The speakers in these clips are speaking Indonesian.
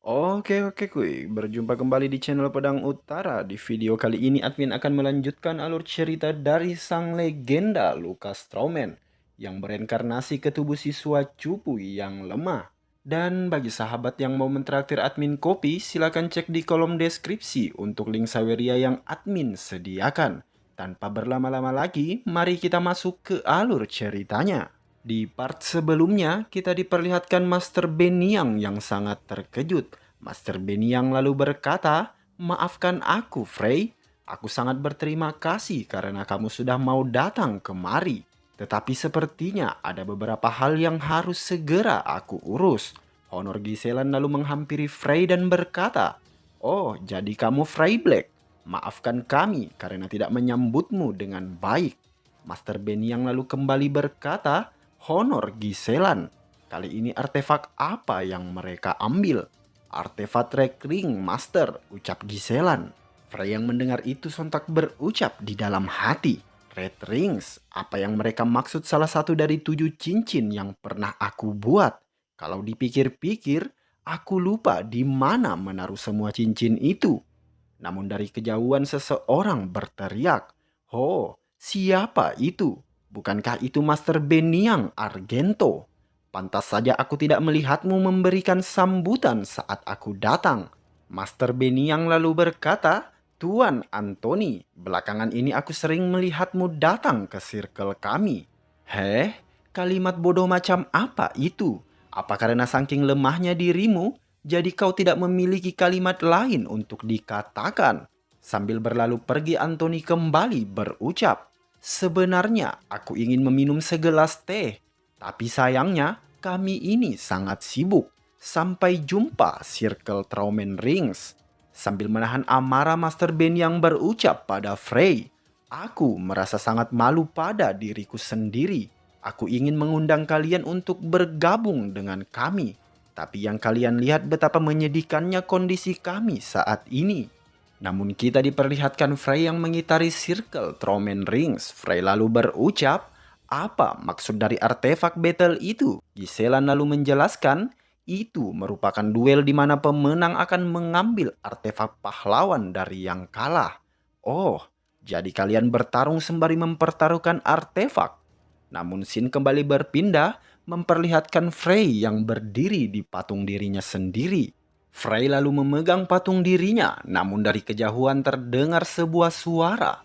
Oke kuy, berjumpa kembali di channel Pedang Utara. Di video kali ini admin akan melanjutkan alur cerita dari sang legenda Lucas Straumen yang bereinkarnasi ke tubuh siswa cupu yang lemah. Dan bagi sahabat yang mau mentraktir admin kopi, silakan cek di kolom deskripsi untuk link Saweria yang admin sediakan. Tanpa berlama-lama lagi, mari kita masuk ke alur ceritanya. Di part sebelumnya, kita diperlihatkan Master Beniang yang sangat terkejut. Master Beniang lalu berkata, "Maafkan aku, Frey. Aku sangat berterima kasih karena kamu sudah mau datang kemari. Tetapi sepertinya ada beberapa hal yang harus segera aku urus." Honor Giselan lalu menghampiri Frey dan berkata, "Oh, jadi kamu Frey Black. Maafkan kami karena tidak menyambutmu dengan baik." Master Beniang lalu kembali berkata, "Honor Giselan, kali ini artefak apa yang mereka ambil?" "Artefak Red Ring, Master," ucap Giselan. Frey yang mendengar itu sontak berucap di dalam hati, "Red Rings, apa yang mereka maksud salah satu dari 7 cincin yang pernah aku buat? Kalau dipikir-pikir, aku lupa di mana menaruh semua cincin itu." Namun dari kejauhan seseorang berteriak, "Ho, siapa itu? Bukankah itu Master Beniang Argento? Pantas saja aku tidak melihatmu memberikan sambutan saat aku datang." Master Beniang lalu berkata, "Tuan Anthony, belakangan ini aku sering melihatmu datang ke circle kami." "Heh, kalimat bodoh macam apa itu? Apa karena saking lemahnya dirimu, jadi kau tidak memiliki kalimat lain untuk dikatakan?" Sambil berlalu pergi, Anthony kembali berucap, "Sebenarnya aku ingin meminum segelas teh, tapi sayangnya kami ini sangat sibuk. Sampai jumpa, Circle Traumen Rings." Sambil menahan amarah, Master Ben yang berucap pada Frey, "Aku merasa sangat malu pada diriku sendiri. Aku ingin mengundang kalian untuk bergabung dengan kami. Tapi yang kalian lihat betapa menyedihkannya kondisi kami saat ini." Namun kita diperlihatkan Frey yang mengitari Circle Traumen Rings. Frey lalu berucap, "Apa maksud dari artefak battle itu?" Giselan lalu menjelaskan, "Itu merupakan duel di mana pemenang akan mengambil artefak pahlawan dari yang kalah." "Oh, jadi kalian bertarung sembari mempertaruhkan artefak." Namun scene kembali berpindah memperlihatkan Frey yang berdiri di patung dirinya sendiri. Frey lalu memegang patung dirinya, namun dari kejauhan terdengar sebuah suara.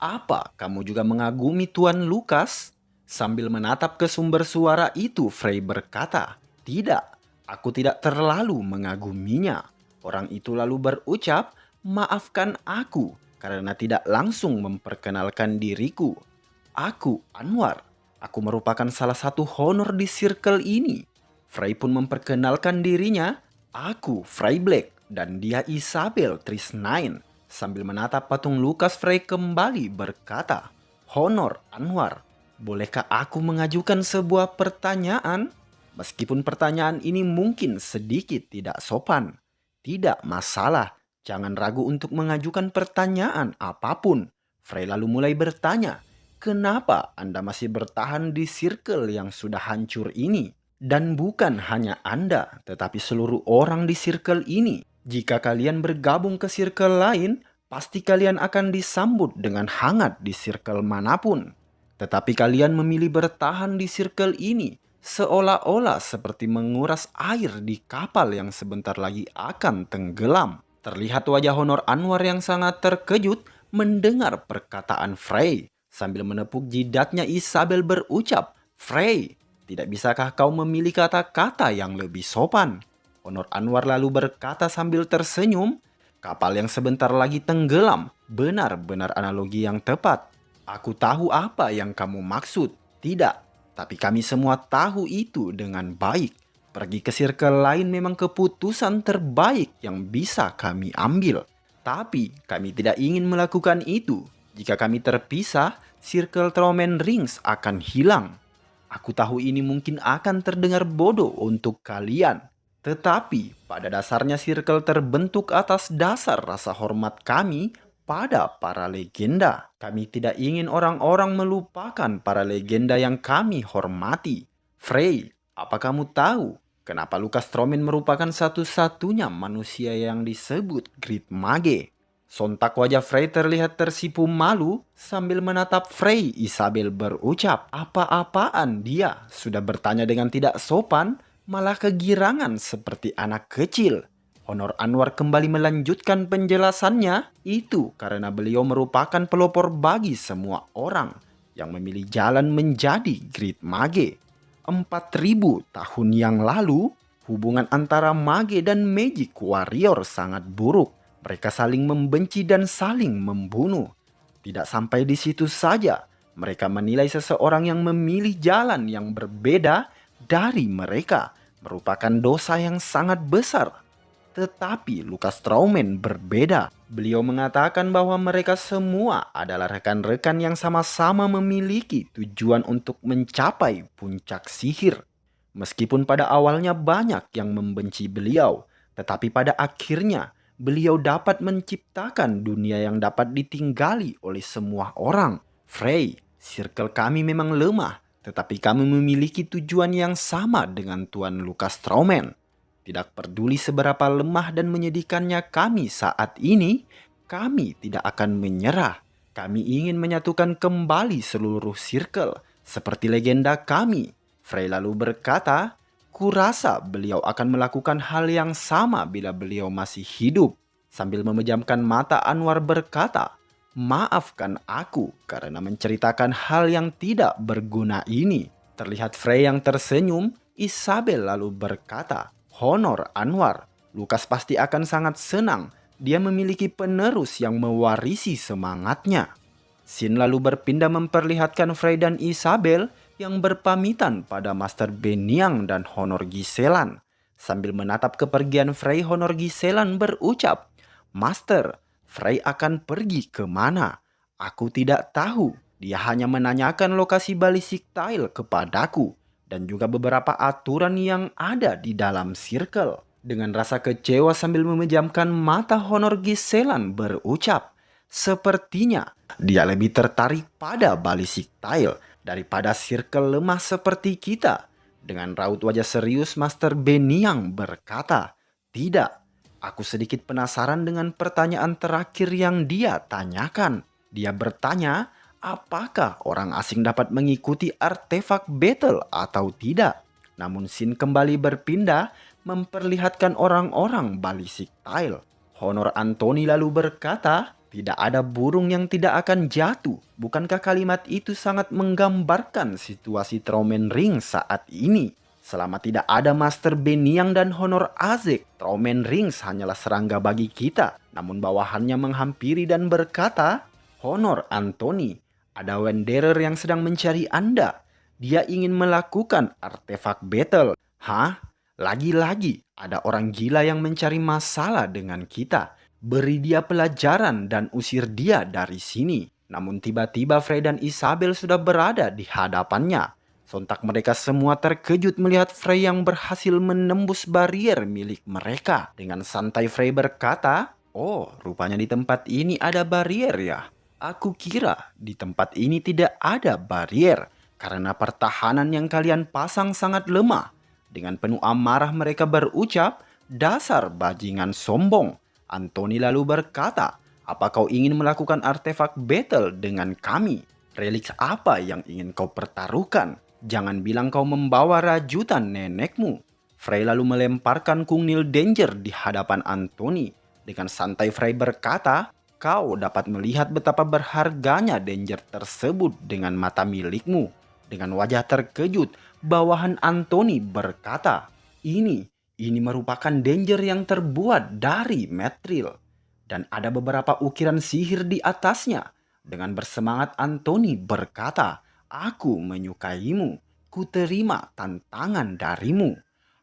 "Apa kamu juga mengagumi Tuan Lucas?" Sambil menatap ke sumber suara itu, Frey berkata, "Tidak, aku tidak terlalu mengaguminya." Orang itu lalu berucap, "Maafkan aku karena tidak langsung memperkenalkan diriku. Aku Anwar. Aku merupakan salah satu honor di circle ini." Frey pun memperkenalkan dirinya, "Aku Frey Black dan dia Isabel Trisnine." Sambil menatap patung Lucas, Frey kembali berkata, "Honor Anwar, bolehkah aku mengajukan sebuah pertanyaan? Meskipun pertanyaan ini mungkin sedikit tidak sopan. Tidak masalah, jangan ragu untuk mengajukan pertanyaan apapun." Frey lalu mulai bertanya, "Kenapa Anda masih bertahan di circle yang sudah hancur ini? Dan bukan hanya Anda, tetapi seluruh orang di circle ini. Jika kalian bergabung ke circle lain, pasti kalian akan disambut dengan hangat di circle manapun. Tetapi kalian memilih bertahan di circle ini, seolah-olah seperti menguras air di kapal yang sebentar lagi akan tenggelam." Terlihat wajah Honor Anwar yang sangat terkejut mendengar perkataan Frey. Sambil menepuk jidatnya, Isabel berucap, "Frey, tidak bisakah kau memilih kata-kata yang lebih sopan?" Honor Anwar lalu berkata sambil tersenyum, "Kapal yang sebentar lagi tenggelam, benar-benar analogi yang tepat. Aku tahu apa yang kamu maksud. Tidak, tapi kami semua tahu itu dengan baik. Pergi ke circle lain memang keputusan terbaik yang bisa kami ambil. Tapi kami tidak ingin melakukan itu. Jika kami terpisah, Circle Traumen Rings akan hilang. Aku tahu ini mungkin akan terdengar bodoh untuk kalian. Tetapi pada dasarnya circle terbentuk atas dasar rasa hormat kami pada para legenda. Kami tidak ingin orang-orang melupakan para legenda yang kami hormati. Frey, apa kamu tahu? Kenapa Lucas Strowman merupakan satu-satunya manusia yang disebut Great Mage? Sontak wajah Frey terlihat tersipu malu sambil menatap Frey. Isabel berucap, apa-apaan dia? Sudah bertanya dengan tidak sopan, malah kegirangan seperti anak kecil. Honor Anwar kembali melanjutkan penjelasannya, itu karena beliau merupakan pelopor bagi semua orang yang memilih jalan menjadi Great Mage. 4.000 tahun yang lalu, hubungan antara mage dan magic warrior sangat buruk. Mereka saling membenci dan saling membunuh. Tidak sampai di situ saja, mereka menilai seseorang yang memilih jalan yang berbeda dari mereka merupakan dosa yang sangat besar. Tetapi Lucas Strowman berbeda. Beliau mengatakan bahwa mereka semua adalah rekan-rekan yang sama-sama memiliki tujuan untuk mencapai puncak sihir. Meskipun pada awalnya banyak yang membenci beliau, tetapi pada akhirnya beliau dapat menciptakan dunia yang dapat ditinggali oleh semua orang. Frey, circle kami memang lemah, tetapi kami memiliki tujuan yang sama dengan Tuan Lucas Strowman. Tidak peduli seberapa lemah dan menyedihkannya kami saat ini, kami tidak akan menyerah. Kami ingin menyatukan kembali seluruh circle seperti legenda kami. Frey lalu berkata, kurasa beliau akan melakukan hal yang sama bila beliau masih hidup. Sambil memejamkan mata, Anwar berkata, maafkan aku karena menceritakan hal yang tidak berguna ini. Terlihat Frey yang tersenyum. Isabel lalu berkata, Honor Anwar, Lucas pasti akan sangat senang. Dia memiliki penerus yang mewarisi semangatnya. Scene lalu berpindah memperlihatkan Frey dan Isabel yang berpamitan pada Master Beniang dan Honor Giselan. Sambil menatap kepergian Frey, Honor Giselan berucap, Master, Frey akan pergi kemana? Aku tidak tahu. Dia hanya menanyakan lokasi balistik tile kepadaku dan juga beberapa aturan yang ada di dalam circle. Dengan rasa kecewa sambil memejamkan mata, Honor Giselan berucap, sepertinya dia lebih tertarik pada balistik tile daripada circle lemah seperti kita. Dengan raut wajah serius, Master Beniang berkata, tidak, aku sedikit penasaran dengan pertanyaan terakhir yang dia tanyakan. Dia bertanya, apakah orang asing dapat mengikuti artefak battle atau tidak? Namun scene kembali berpindah memperlihatkan orang-orang balistik tile. Honor Anthony lalu berkata, tidak ada burung yang tidak akan jatuh. Bukankah kalimat itu sangat menggambarkan situasi Traumen Ring saat ini? Selama tidak ada Master Beniang dan Honor Azek, Traumen Rings hanyalah serangga bagi kita. Namun bawahannya menghampiri dan berkata, Honor Anthony, ada Wanderer yang sedang mencari Anda. Dia ingin melakukan artefak battle. Hah? Lagi-lagi ada orang gila yang mencari masalah dengan kita. Beri dia pelajaran dan usir dia dari sini. Namun tiba-tiba Frey dan Isabel sudah berada di hadapannya. Sontak mereka semua terkejut melihat Frey yang berhasil menembus barier milik mereka. Dengan santai Frey berkata, oh, rupanya di tempat ini ada barier ya. Aku kira di tempat ini tidak ada barier karena pertahanan yang kalian pasang sangat lemah. Dengan penuh amarah mereka berucap, dasar bajingan sombong. Anthony lalu berkata, apa kau ingin melakukan artefak battle dengan kami? Reliks apa yang ingin kau pertaruhkan? Jangan bilang kau membawa rajutan nenekmu. Frey lalu melemparkan Kungnil Danger di hadapan Anthony. Dengan santai Frey berkata, kau dapat melihat betapa berharganya Danger tersebut dengan mata milikmu. Dengan wajah terkejut, bawahan Anthony berkata, ini merupakan Danger yang terbuat dari Mithril. Dan ada beberapa ukiran sihir di atasnya. Dengan bersemangat Anthony berkata, aku menyukaimu, ku terima tantangan darimu.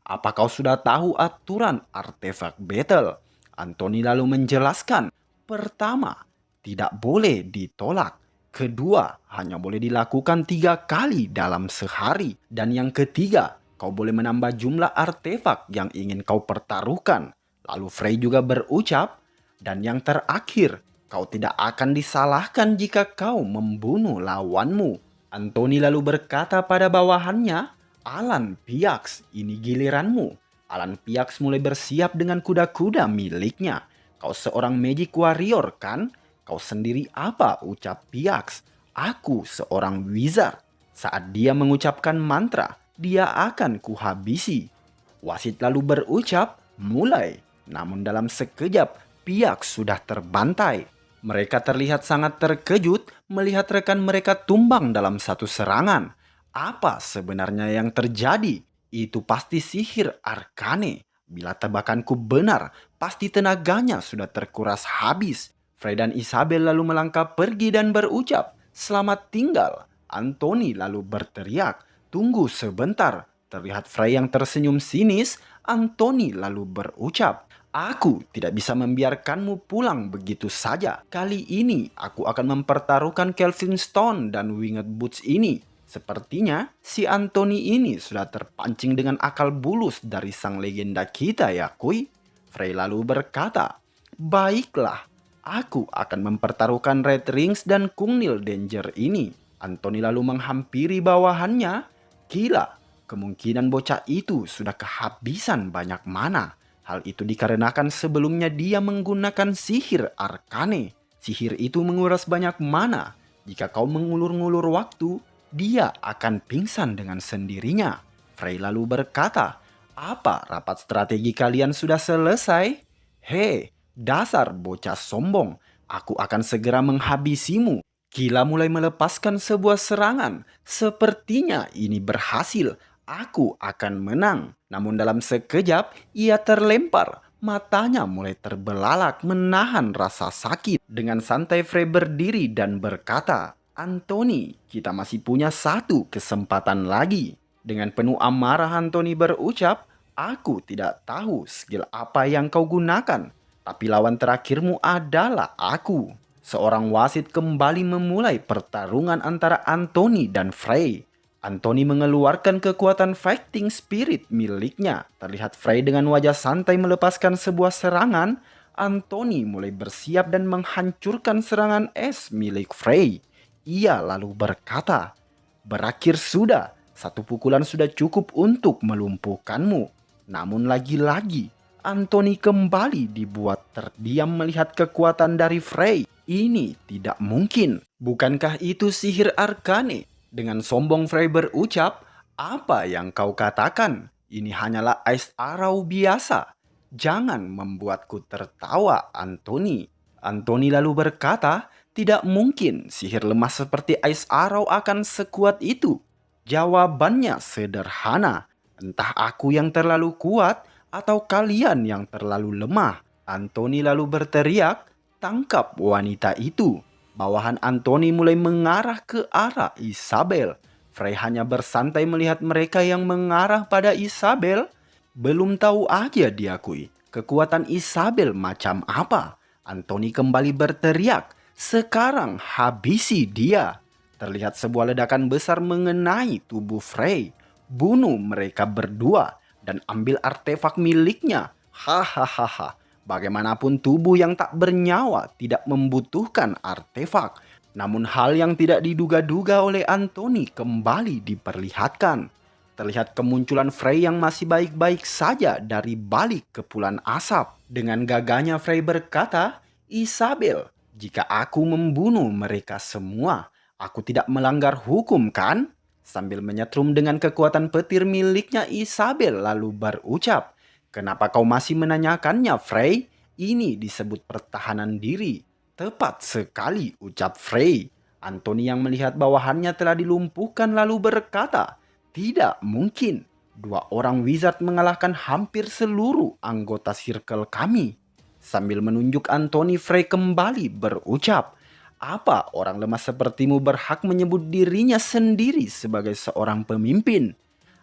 Apa kau sudah tahu aturan artefak battle? Anthony lalu menjelaskan, pertama, tidak boleh ditolak. Kedua, hanya boleh dilakukan 3 kali dalam sehari. Dan yang ketiga, kau boleh menambah jumlah artefak yang ingin kau pertaruhkan. Lalu Frey juga berucap, dan yang terakhir, kau tidak akan disalahkan jika kau membunuh lawanmu. Anthony lalu berkata pada bawahannya, Alan Piax, ini giliranmu. Alan Piax mulai bersiap dengan kuda-kuda miliknya. Kau seorang magic warrior kan? Kau sendiri apa? Ucap Piax. Aku seorang wizard. Saat dia mengucapkan mantra, dia akan kuhabisi. Wasit lalu berucap, mulai. Namun dalam sekejap, Piax sudah terbantai. Mereka terlihat sangat terkejut melihat rekan mereka tumbang dalam satu serangan. Apa sebenarnya yang terjadi? Itu pasti sihir Arkane. Bila tebakanku benar, pasti tenaganya sudah terkuras habis. Frey dan Isabel lalu melangkah pergi dan berucap, "Selamat tinggal." Anthony lalu berteriak, "Tunggu sebentar." Terlihat Frey yang tersenyum sinis, Anthony lalu berucap, "Aku tidak bisa membiarkanmu pulang begitu saja. Kali ini aku akan mempertaruhkan Kelvin Stone dan Winged Boots ini." Sepertinya si Anthony ini sudah terpancing dengan akal bulus dari sang legenda kita ya kuy. Frey lalu berkata, "Baiklah, aku akan mempertaruhkan Red Rings dan Kungnil Danger ini." Anthony lalu menghampiri bawahannya. Gila, kemungkinan bocah itu sudah kehabisan banyak mana. Hal itu dikarenakan sebelumnya dia menggunakan sihir Arkane. Sihir itu menguras banyak mana. Jika kau mengulur-ngulur waktu, dia akan pingsan dengan sendirinya. Frey lalu berkata, "Apa rapat strategi kalian sudah selesai? Hei, dasar bocah sombong, aku akan segera menghabisimu." Kila mulai melepaskan sebuah serangan. Sepertinya ini berhasil. Aku akan menang. Namun dalam sekejap, ia terlempar. Matanya mulai terbelalak menahan rasa sakit. Dengan santai Frey berdiri dan berkata, "Anthony, kita masih punya satu kesempatan lagi." Dengan penuh amarah Anthony berucap, "Aku tidak tahu skill apa yang kau gunakan, tapi lawan terakhirmu adalah aku." Seorang wasit kembali memulai pertarungan antara Anthony dan Frey. Anthony mengeluarkan kekuatan fighting spirit miliknya. Terlihat Frey dengan wajah santai melepaskan sebuah serangan. Anthony mulai bersiap dan menghancurkan serangan es milik Frey. Ia lalu berkata, "Berakhir sudah, satu pukulan sudah cukup untuk melumpuhkanmu." Namun lagi-lagi, Anthony kembali dibuat terdiam melihat kekuatan dari Frey. Ini tidak mungkin. Bukankah itu sihir Arkane? Dengan sombong Frey berucap, "Apa yang kau katakan? Ini hanyalah Ice Arrow biasa. Jangan membuatku tertawa, Anthony." Anthony lalu berkata, "Tidak mungkin sihir lemah seperti Ice Arrow akan sekuat itu." Jawabannya sederhana. Entah aku yang terlalu kuat atau kalian yang terlalu lemah. Anthony lalu berteriak, "Tangkap wanita itu." Bawahan Anthony mulai mengarah ke arah Isabel. Frey hanya bersantai melihat mereka yang mengarah pada Isabel. Belum tahu aja diakui kekuatan Isabel macam apa. Anthony kembali berteriak, "Sekarang habisi dia." Terlihat sebuah ledakan besar mengenai tubuh Frey. Bunuh mereka berdua dan ambil artefak miliknya. Hahaha. Bagaimanapun tubuh yang tak bernyawa tidak membutuhkan artefak. Namun hal yang tidak diduga-duga oleh Anthony kembali diperlihatkan. Terlihat kemunculan Frey yang masih baik-baik saja dari balik kepulan asap. Dengan gagahnya Frey berkata, "Isabel, jika aku membunuh mereka semua, aku tidak melanggar hukum kan?" Sambil menyetrum dengan kekuatan petir miliknya, Isabel lalu berucap, "Kenapa kau masih menanyakannya, Frey? Ini disebut pertahanan diri." "Tepat sekali," ucap Frey. Anthony yang melihat bawahannya telah dilumpuhkan lalu berkata, "Tidak mungkin. Dua orang wizard mengalahkan hampir seluruh anggota circle kami." Sambil menunjuk Anthony, Frey kembali berucap, "Apa orang lemah sepertimu berhak menyebut dirinya sendiri sebagai seorang pemimpin?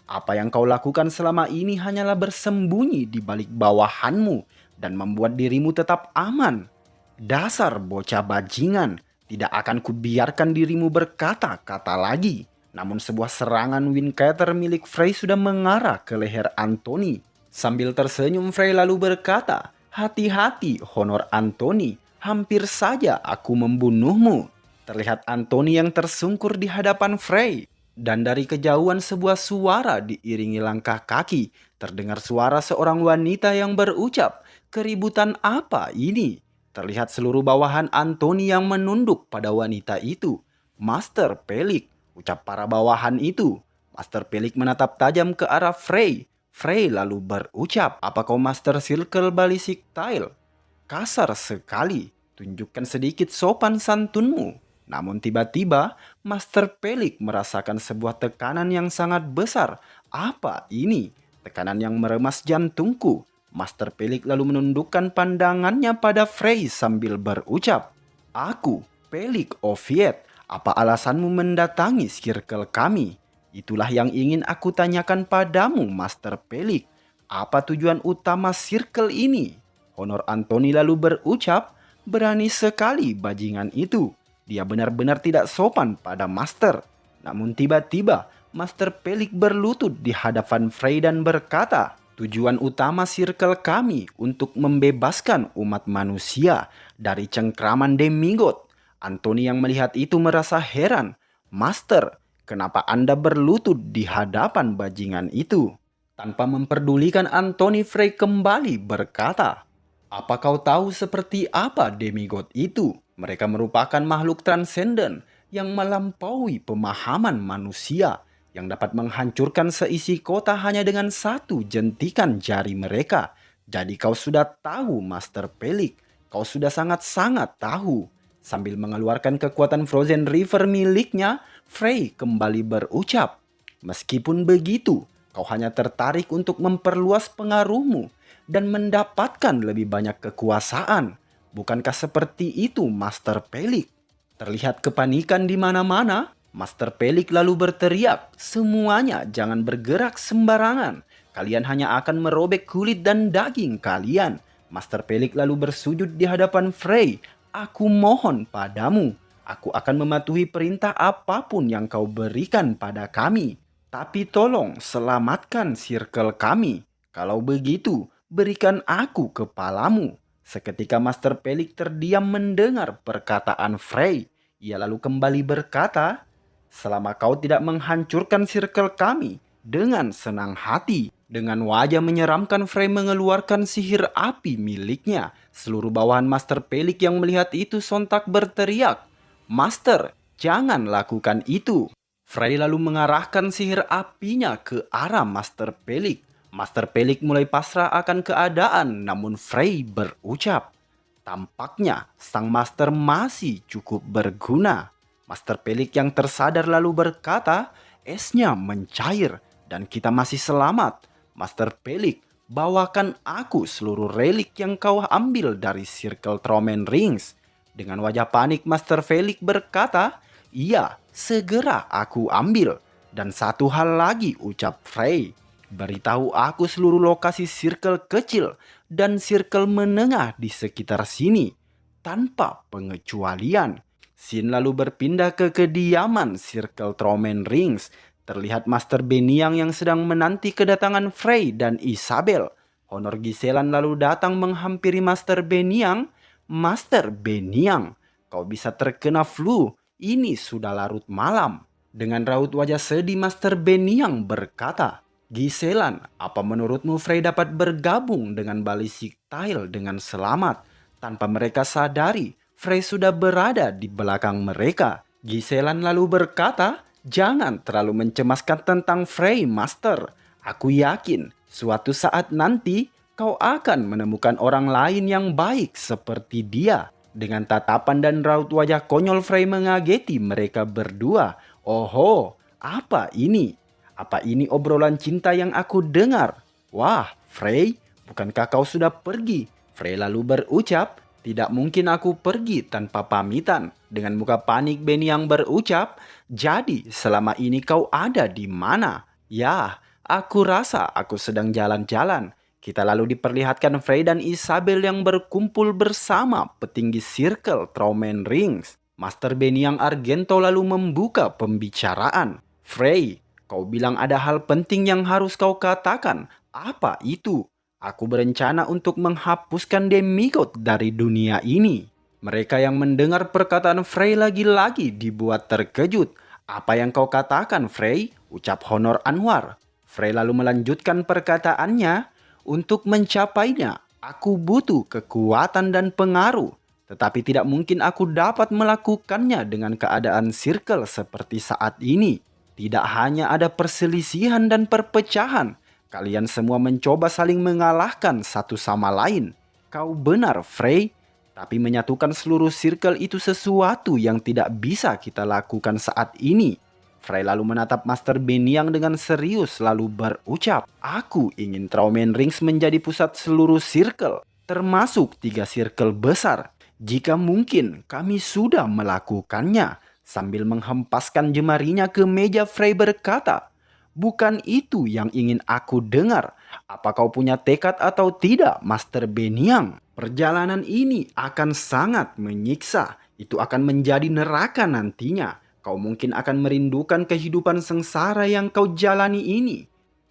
Apa yang kau lakukan selama ini hanyalah bersembunyi di balik bawahanmu dan membuat dirimu tetap aman. Dasar bocah bajingan, tidak akan kubiarkan dirimu berkata-kata lagi." Namun sebuah serangan Windcatter milik Frey sudah mengarah ke leher Anthony. Sambil tersenyum, Frey lalu berkata, "Hati-hati, Honor Anthony, hampir saja aku membunuhmu." Terlihat Anthony yang tersungkur di hadapan Frey. Dan dari kejauhan sebuah suara diiringi langkah kaki. Terdengar suara seorang wanita yang berucap, "Keributan apa ini?" Terlihat seluruh bawahan Anthony yang menunduk pada wanita itu. "Master Pelik," ucap para bawahan itu. Master Pelik menatap tajam ke arah Frey. Frey lalu berucap, "Apa kau Master Circle Ballistic Tile? Kasar sekali, tunjukkan sedikit sopan santunmu." Namun tiba-tiba, Master Pelik merasakan sebuah tekanan yang sangat besar. Apa ini? Tekanan yang meremas jantungku. Master Pelik lalu menundukkan pandangannya pada Frey sambil berucap, "Aku, Pelik Oviet, apa alasanmu mendatangi circle kami?" "Itulah yang ingin aku tanyakan padamu, Master Pelik. Apa tujuan utama circle ini?" Honor Anthony lalu berucap, "Berani sekali bajingan itu. Dia benar-benar tidak sopan pada Master." Namun tiba-tiba, Master Pelik berlutut di hadapan Frey dan berkata, "Tujuan utama circle kami untuk membebaskan umat manusia dari cengkraman demigod." Anthony yang melihat itu merasa heran. "Master, kenapa Anda berlutut di hadapan bajingan itu?" Tanpa memperdulikan Anthony, Frey kembali berkata, "Apa kau tahu seperti apa demigod itu? Mereka merupakan makhluk transenden yang melampaui pemahaman manusia, yang dapat menghancurkan seisi kota hanya dengan satu jentikan jari mereka. Jadi kau sudah tahu, Master Pelik. Kau sudah sangat-sangat tahu." Sambil mengeluarkan kekuatan Frozen River miliknya, Frey kembali berucap, "Meskipun begitu, kau hanya tertarik untuk memperluas pengaruhmu dan mendapatkan lebih banyak kekuasaan. Bukankah seperti itu, Master Pelik?" Terlihat kepanikan di mana-mana. Master Pelik lalu berteriak, "Semuanya jangan bergerak sembarangan. Kalian hanya akan merobek kulit dan daging kalian." Master Pelik lalu bersujud di hadapan Frey. "Aku mohon padamu, aku akan mematuhi perintah apapun yang kau berikan pada kami. Tapi tolong selamatkan circle kami. Kalau begitu, berikan aku kepalamu." Seketika Master Pelik terdiam mendengar perkataan Frey. Ia lalu kembali berkata, "Selama kau tidak menghancurkan circle kami, dengan senang hati." Dengan wajah menyeramkan, Frey mengeluarkan sihir api miliknya. Seluruh bawahan Master Pelik yang melihat itu sontak berteriak, "Master, jangan lakukan itu." Frey lalu mengarahkan sihir apinya ke arah Master Pelik. Master Pelik mulai pasrah akan keadaan, namun Frey berucap, "Tampaknya sang Master masih cukup berguna." Master Pelik yang tersadar lalu berkata, "Esnya mencair dan kita masih selamat. Master Pelik, bawakan aku seluruh relik yang kau ambil dari Circle Traumen Rings." Dengan wajah panik, Master Pelik berkata, "Iya, segera aku ambil. Dan satu hal lagi," ucap Frey, "beritahu aku seluruh lokasi circle kecil dan circle menengah di sekitar sini, tanpa pengecualian." Scene lalu berpindah ke kediaman Circle Traumen Rings. Terlihat Master Beniang yang sedang menanti kedatangan Frey dan Isabel. Honor Giselan lalu datang menghampiri Master Beniang. "Master Beniang, kau bisa terkena flu. Ini sudah larut malam." Dengan raut wajah sedih, Master Beniang berkata, "Giselan, apa menurutmu Frey dapat bergabung dengan Ballistic Tile dengan selamat?" Tanpa mereka sadari, Frey sudah berada di belakang mereka. Giselan lalu berkata, "Jangan terlalu mencemaskan tentang Frey, Master. Aku yakin suatu saat nanti kau akan menemukan orang lain yang baik seperti dia." Dengan tatapan dan raut wajah konyol, Frey mengageti mereka berdua. "Oho, apa ini? Apa ini obrolan cinta yang aku dengar? Wah, Frey, bukankah kau sudah pergi?" Frey lalu berucap, "Tidak mungkin aku pergi tanpa pamitan." Dengan muka panik, Benny yang berucap, "Jadi selama ini kau ada di mana?" "Ya, aku rasa aku sedang jalan-jalan." Kita lalu diperlihatkan Frey dan Isabel yang berkumpul bersama petinggi Circle Traumen Rings. Master Benny yang Argento lalu membuka pembicaraan. "Frey, kau bilang ada hal penting yang harus kau katakan. Apa itu?" "Aku berencana untuk menghapuskan demigod dari dunia ini." Mereka yang mendengar perkataan Frey lagi-lagi dibuat terkejut. Apa yang kau katakan, Frey? Ucap Honor Anwar. Frey lalu melanjutkan perkataannya, untuk mencapainya, aku butuh kekuatan dan pengaruh. Tetapi tidak mungkin aku dapat melakukannya dengan keadaan circle seperti saat ini. Tidak hanya ada perselisihan dan perpecahan. Kalian semua mencoba saling mengalahkan satu sama lain. Kau benar, Frey. Tapi menyatukan seluruh circle itu sesuatu yang tidak bisa kita lakukan saat ini. Frey lalu menatap Master Beniang dengan serius lalu berucap, aku ingin Traumen Rings menjadi pusat seluruh circle, termasuk 3 circle besar. Jika mungkin kami sudah melakukannya. Sambil menghempaskan jemarinya ke meja, Frey berkata, bukan itu yang ingin aku dengar. Apa kau punya tekad atau tidak, Master Beniang? Perjalanan ini akan sangat menyiksa. Itu akan menjadi neraka nantinya. Kau mungkin akan merindukan kehidupan sengsara yang kau jalani ini.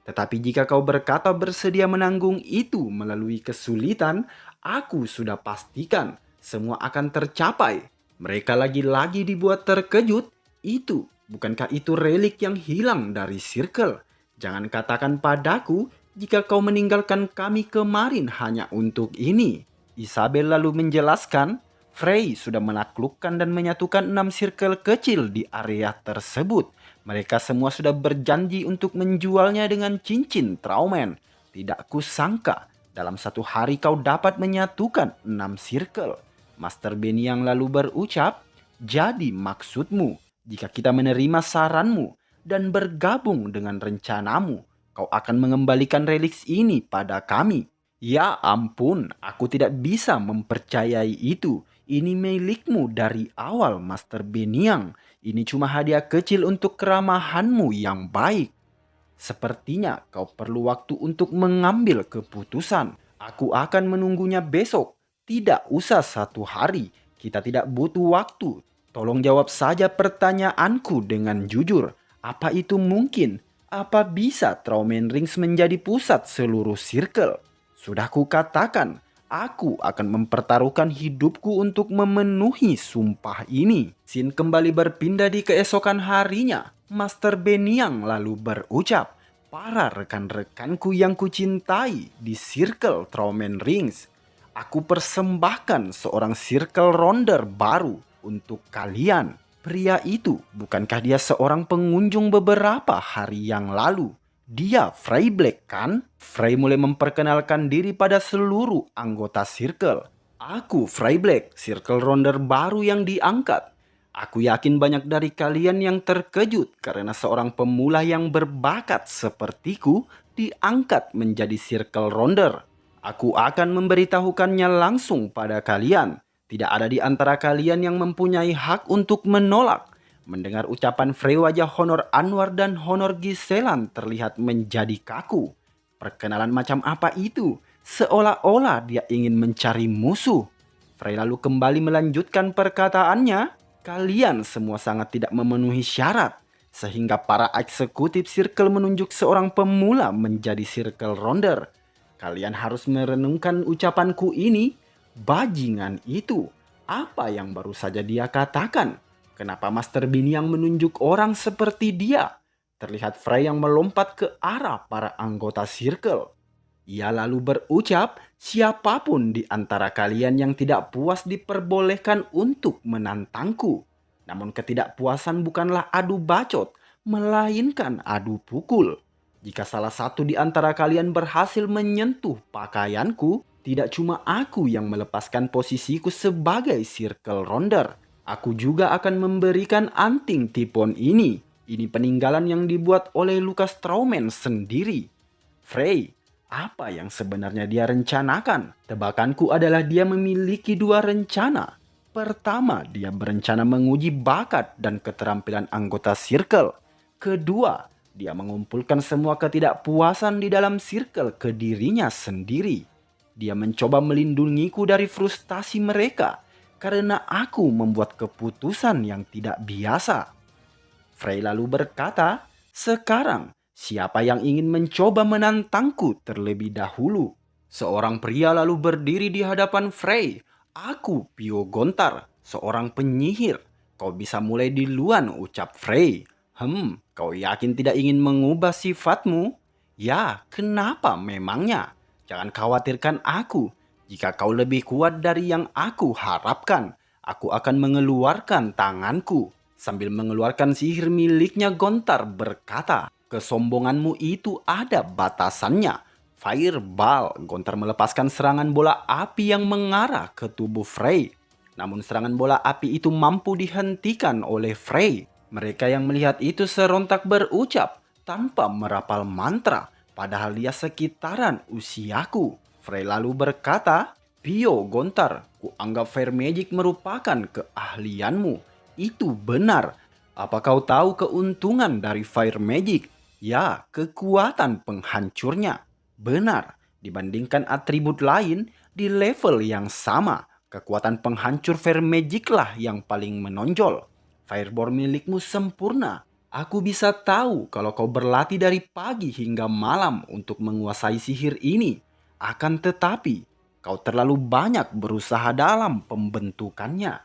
Tetapi jika kau berkata bersedia menanggung itu melalui kesulitan, aku sudah pastikan semua akan tercapai. Mereka lagi-lagi dibuat terkejut. Bukankah itu relik yang hilang dari circle? Jangan katakan padaku jika kau meninggalkan kami kemarin hanya untuk ini. Isabel lalu menjelaskan, Frey sudah menaklukkan dan menyatukan 6 circle kecil di area tersebut. Mereka semua sudah berjanji untuk menjualnya dengan cincin Traumen. Tidak kusangka dalam satu hari kau dapat menyatukan 6 circle. Master Beniang lalu berucap, jadi maksudmu, jika kita menerima saranmu dan bergabung dengan rencanamu, kau akan mengembalikan reliks ini pada kami. Ya ampun, aku tidak bisa mempercayai itu. Ini milikmu dari awal, Master Beniang. Ini cuma hadiah kecil untuk keramahanmu yang baik. Sepertinya kau perlu waktu untuk mengambil keputusan. Aku akan menunggunya besok. Tidak usah 1 hari. Kita tidak butuh waktu. Tolong jawab saja pertanyaanku dengan jujur. Apa itu mungkin? Apa bisa Traumen Rings menjadi pusat seluruh circle? Sudah kukatakan, aku akan mempertaruhkan hidupku untuk memenuhi sumpah ini. Scene kembali berpindah di keesokan harinya. Master Beniang lalu berucap, para rekan-rekanku yang kucintai di circle Traumen Rings, aku persembahkan seorang circle rounder baru untuk kalian. Pria itu, bukankah dia seorang pengunjung beberapa hari yang lalu? Dia Frey Black kan? Frey mulai memperkenalkan diri pada seluruh anggota circle. Aku Frey Black, circle rounder baru yang diangkat. Aku yakin banyak dari kalian yang terkejut karena seorang pemula yang berbakat sepertiku diangkat menjadi circle rounder. Aku akan memberitahukannya langsung pada kalian. Tidak ada di antara kalian yang mempunyai hak untuk menolak. Mendengar ucapan Frey, wajah Honor Anwar dan Honor Giselan terlihat menjadi kaku. Perkenalan macam apa itu? Seolah-olah dia ingin mencari musuh. Frey lalu kembali melanjutkan perkataannya. Kalian semua sangat tidak memenuhi syarat. Sehingga para eksekutif circle menunjuk seorang pemula menjadi circle rounder. Kalian harus merenungkan ucapanku ini. Bajingan itu, apa yang baru saja dia katakan? Kenapa Master Biniang menunjuk orang seperti dia? Terlihat Frey yang melompat ke arah para anggota circle. Ia lalu berucap, siapapun di antara kalian yang tidak puas diperbolehkan untuk menantangku. Namun ketidakpuasan bukanlah adu bacot, melainkan adu pukul. Jika salah satu di antara kalian berhasil menyentuh pakaianku, tidak cuma aku yang melepaskan posisiku sebagai circle rounder. Aku juga akan memberikan anting tipon ini. Ini peninggalan yang dibuat oleh Lucas Traumen sendiri. Frey, apa yang sebenarnya dia rencanakan? Tebakanku adalah dia memiliki 2 rencana. Pertama, dia berencana menguji bakat dan keterampilan anggota circle. Kedua, dia mengumpulkan semua ketidakpuasan di dalam circle ke dirinya sendiri. Dia mencoba melindungiku dari frustasi mereka karena aku membuat keputusan yang tidak biasa. Frey lalu berkata, sekarang siapa yang ingin mencoba menantangku terlebih dahulu? Seorang pria lalu berdiri di hadapan Frey. Aku Pio Gontar, seorang penyihir. Kau bisa mulai duluan, ucap Frey. Kau yakin tidak ingin mengubah sifatmu? Ya, kenapa memangnya? Jangan khawatirkan aku. Jika kau lebih kuat dari yang aku harapkan, aku akan mengeluarkan tanganku. Sambil mengeluarkan sihir miliknya, Gontar berkata, kesombonganmu itu ada batasannya. Fireball, Gontar melepaskan serangan bola api yang mengarah ke tubuh Frey. Namun serangan bola api itu mampu dihentikan oleh Frey. Mereka yang melihat itu serontak berucap tanpa merapal mantra, padahal dia sekitaran usiaku. Frey lalu berkata, Pio Gontar, kuanggap Fire Magic merupakan keahlianmu. Itu benar. Apa kau tahu keuntungan dari Fire Magic? Ya, kekuatan penghancurnya. Benar, dibandingkan atribut lain di level yang sama, kekuatan penghancur Fire Magic lah yang paling menonjol. Fireball milikmu sempurna. Aku bisa tahu kalau kau berlatih dari pagi hingga malam untuk menguasai sihir ini. Akan tetapi, kau terlalu banyak berusaha dalam pembentukannya.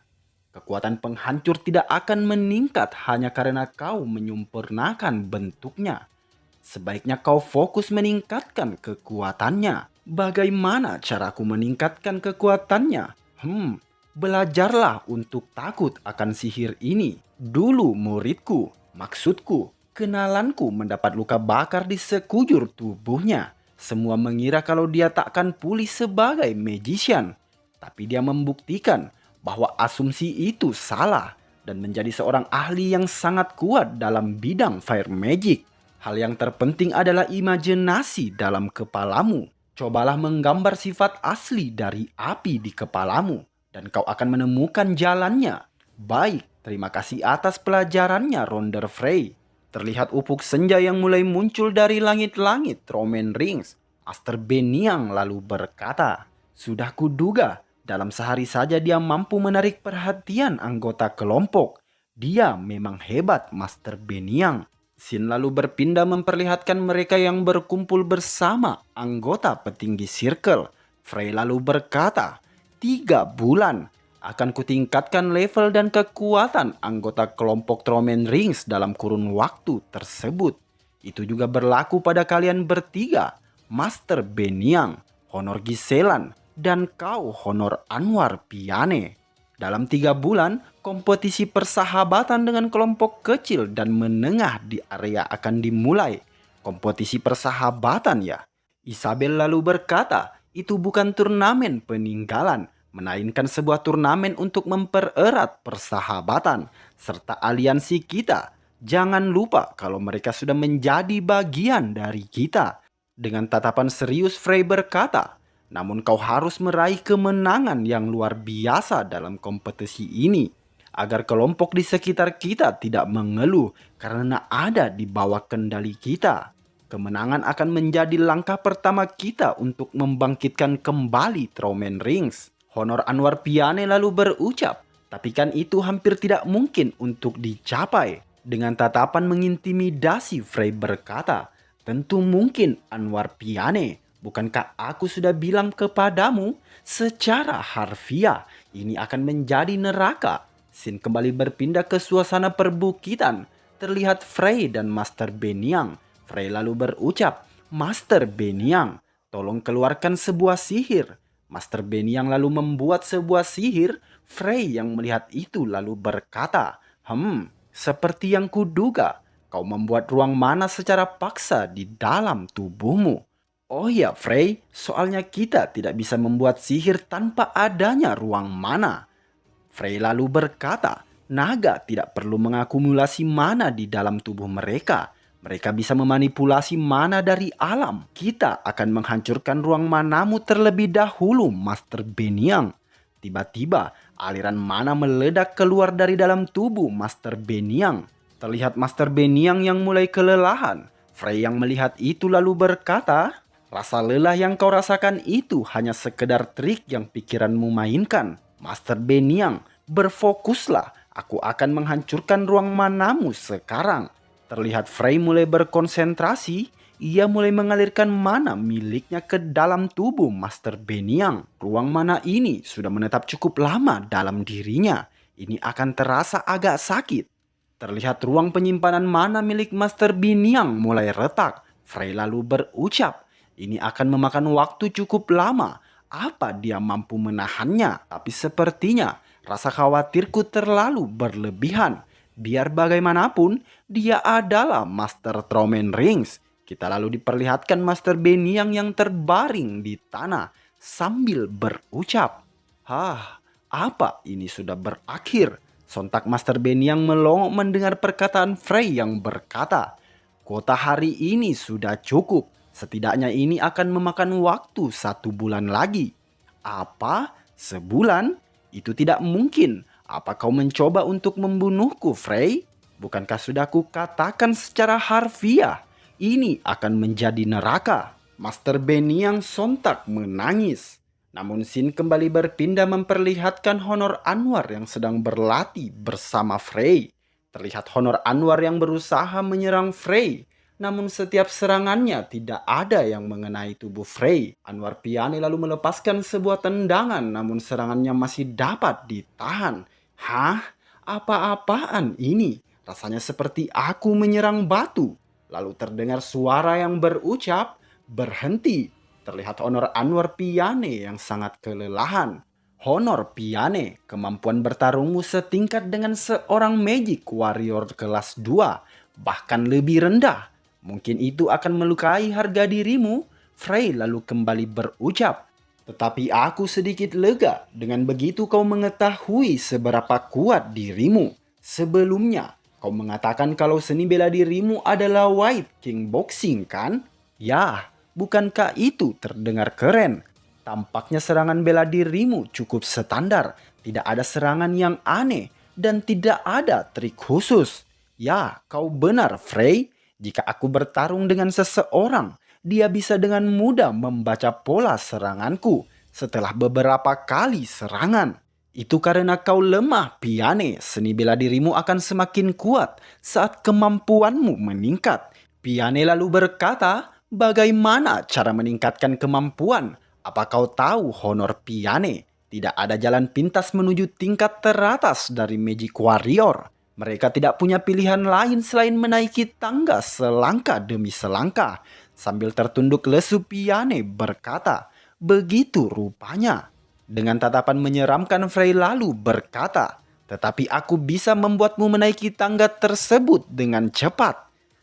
Kekuatan penghancur tidak akan meningkat hanya karena kau menyempurnakan bentuknya. Sebaiknya kau fokus meningkatkan kekuatannya. Bagaimana caraku meningkatkan kekuatannya? Belajarlah untuk takut akan sihir ini. Dulu muridku, maksudku, kenalanku mendapat luka bakar di sekujur tubuhnya. Semua mengira kalau dia takkan pulih sebagai magician. Tapi dia membuktikan bahwa asumsi itu salah dan menjadi seorang ahli yang sangat kuat dalam bidang fire magic. Hal yang terpenting adalah imajinasi dalam kepalamu. Cobalah menggambar sifat asli dari api di kepalamu dan kau akan menemukan jalannya. Baik, terima kasih atas pelajarannya, Rounder Frey. Terlihat ufuk senja yang mulai muncul dari langit-langit Traumen Rings. Master Beniang lalu berkata, sudah kuduga, dalam sehari saja dia mampu menarik perhatian anggota kelompok. Dia memang hebat, Master Beniang. Sin lalu berpindah memperlihatkan mereka yang berkumpul bersama anggota petinggi circle. Frey lalu berkata, 3 bulan akan kutingkatkan level dan kekuatan anggota kelompok Traumen Rings dalam kurun waktu tersebut. Itu juga berlaku pada kalian bertiga, Master Beniang, Honor Giselan, dan kau Honor Anwar Piane. Dalam 3 bulan, kompetisi persahabatan dengan kelompok kecil dan menengah di area akan dimulai. Kompetisi persahabatan ya? Isabel lalu berkata, itu bukan turnamen peninggalan, melainkan sebuah turnamen untuk mempererat persahabatan serta aliansi kita. Jangan lupa kalau mereka sudah menjadi bagian dari kita. Dengan tatapan serius Frey berkata, namun kau harus meraih kemenangan yang luar biasa dalam kompetisi ini, agar kelompok di sekitar kita tidak mengeluh karena ada di bawah kendali kita. Kemenangan akan menjadi langkah pertama kita untuk membangkitkan kembali Traumen Rings. Honor Anwar Piane lalu berucap, tapi kan itu hampir tidak mungkin untuk dicapai. Dengan tatapan mengintimidasi, Frey berkata, tentu mungkin Anwar Piane. Bukankah aku sudah bilang kepadamu secara harfiah ini akan menjadi neraka? Sin kembali berpindah ke suasana perbukitan. Terlihat Frey dan Master Beniang. Frey lalu berucap, Master Beniang, tolong keluarkan sebuah sihir. Master Beniang lalu membuat sebuah sihir. Frey yang melihat itu lalu berkata, seperti yang kuduga, kau membuat ruang mana secara paksa di dalam tubuhmu. Oh ya Frey, soalnya kita tidak bisa membuat sihir tanpa adanya ruang mana. Frey lalu berkata, naga tidak perlu mengakumulasi mana di dalam tubuh mereka. Mereka bisa memanipulasi mana dari alam. Kita akan menghancurkan ruang manamu terlebih dahulu, Master Beniang. Tiba-tiba, aliran mana meledak keluar dari dalam tubuh Master Beniang. Terlihat Master Beniang yang mulai kelelahan. Frey yang melihat itu lalu berkata, rasa lelah yang kau rasakan itu hanya sekedar trik yang pikiranmu mainkan. Master Beniang, berfokuslah. Aku akan menghancurkan ruang manamu sekarang. Terlihat Frey mulai berkonsentrasi. Ia mulai mengalirkan mana miliknya ke dalam tubuh Master Beniang. Ruang mana ini sudah menetap cukup lama dalam dirinya. ini akan terasa agak sakit. Terlihat ruang penyimpanan mana milik Master Biniang mulai retak. Frey lalu berucap, ini akan memakan waktu cukup lama. Apa dia mampu menahannya? Tapi sepertinya rasa khawatirku terlalu berlebihan. Biar bagaimanapun, dia adalah Master Traumen Rings. Kita lalu diperlihatkan Master Beniang yang terbaring di tanah sambil berucap, "Hah, apa ini sudah berakhir?" Sontak Master Beniang melongo mendengar perkataan Frey yang berkata, "Kuota hari ini sudah cukup. Setidaknya ini akan memakan waktu 1 bulan lagi." "Apa? Sebulan? Itu tidak mungkin. Apa kau mencoba untuk membunuhku, Frey? Bukankah sudah kukatakan secara harfiah, ini akan menjadi neraka?" Master Beniang sontak menangis. Namun Sin kembali berpindah memperlihatkan Honor Anwar yang sedang berlatih bersama Frey. Terlihat Honor Anwar yang berusaha menyerang Frey. Namun setiap serangannya tidak ada yang mengenai tubuh Frey. Anwar Piane lalu melepaskan sebuah tendangan namun serangannya masih dapat ditahan. Hah? Apa-apaan ini? Rasanya seperti aku menyerang batu. Lalu terdengar suara yang berucap, "Berhenti." Terlihat Honor Anwar Piane yang sangat kelelahan. Honor Piane, kemampuan bertarungmu setingkat dengan seorang Magic Warrior kelas 2, bahkan lebih rendah. Mungkin itu akan melukai harga dirimu. Frey lalu kembali berucap, "Tetapi aku sedikit lega. Dengan begitu kau mengetahui seberapa kuat dirimu. Sebelumnya, kau mengatakan kalau seni bela dirimu adalah White King Boxing, kan? Ya, bukankah itu terdengar keren? Tampaknya serangan bela dirimu cukup standar. Tidak ada serangan yang aneh dan tidak ada trik khusus. Ya, kau benar, Frey. Jika aku bertarung dengan seseorang, dia bisa dengan mudah membaca pola seranganku setelah beberapa kali serangan. Itu karena kau lemah, Piane. Seni bela dirimu akan semakin kuat saat kemampuanmu meningkat." Piane lalu berkata, "Bagaimana cara meningkatkan kemampuan? Apa kau tahu, Honor Piane? Tidak ada jalan pintas menuju tingkat teratas dari Magic Warrior. Mereka tidak punya pilihan lain selain menaiki tangga selangkah demi selangkah." Sambil tertunduk lesu Piane berkata, "Begitu rupanya." Dengan tatapan menyeramkan Frey lalu berkata, "Tetapi aku bisa membuatmu menaiki tangga tersebut dengan cepat.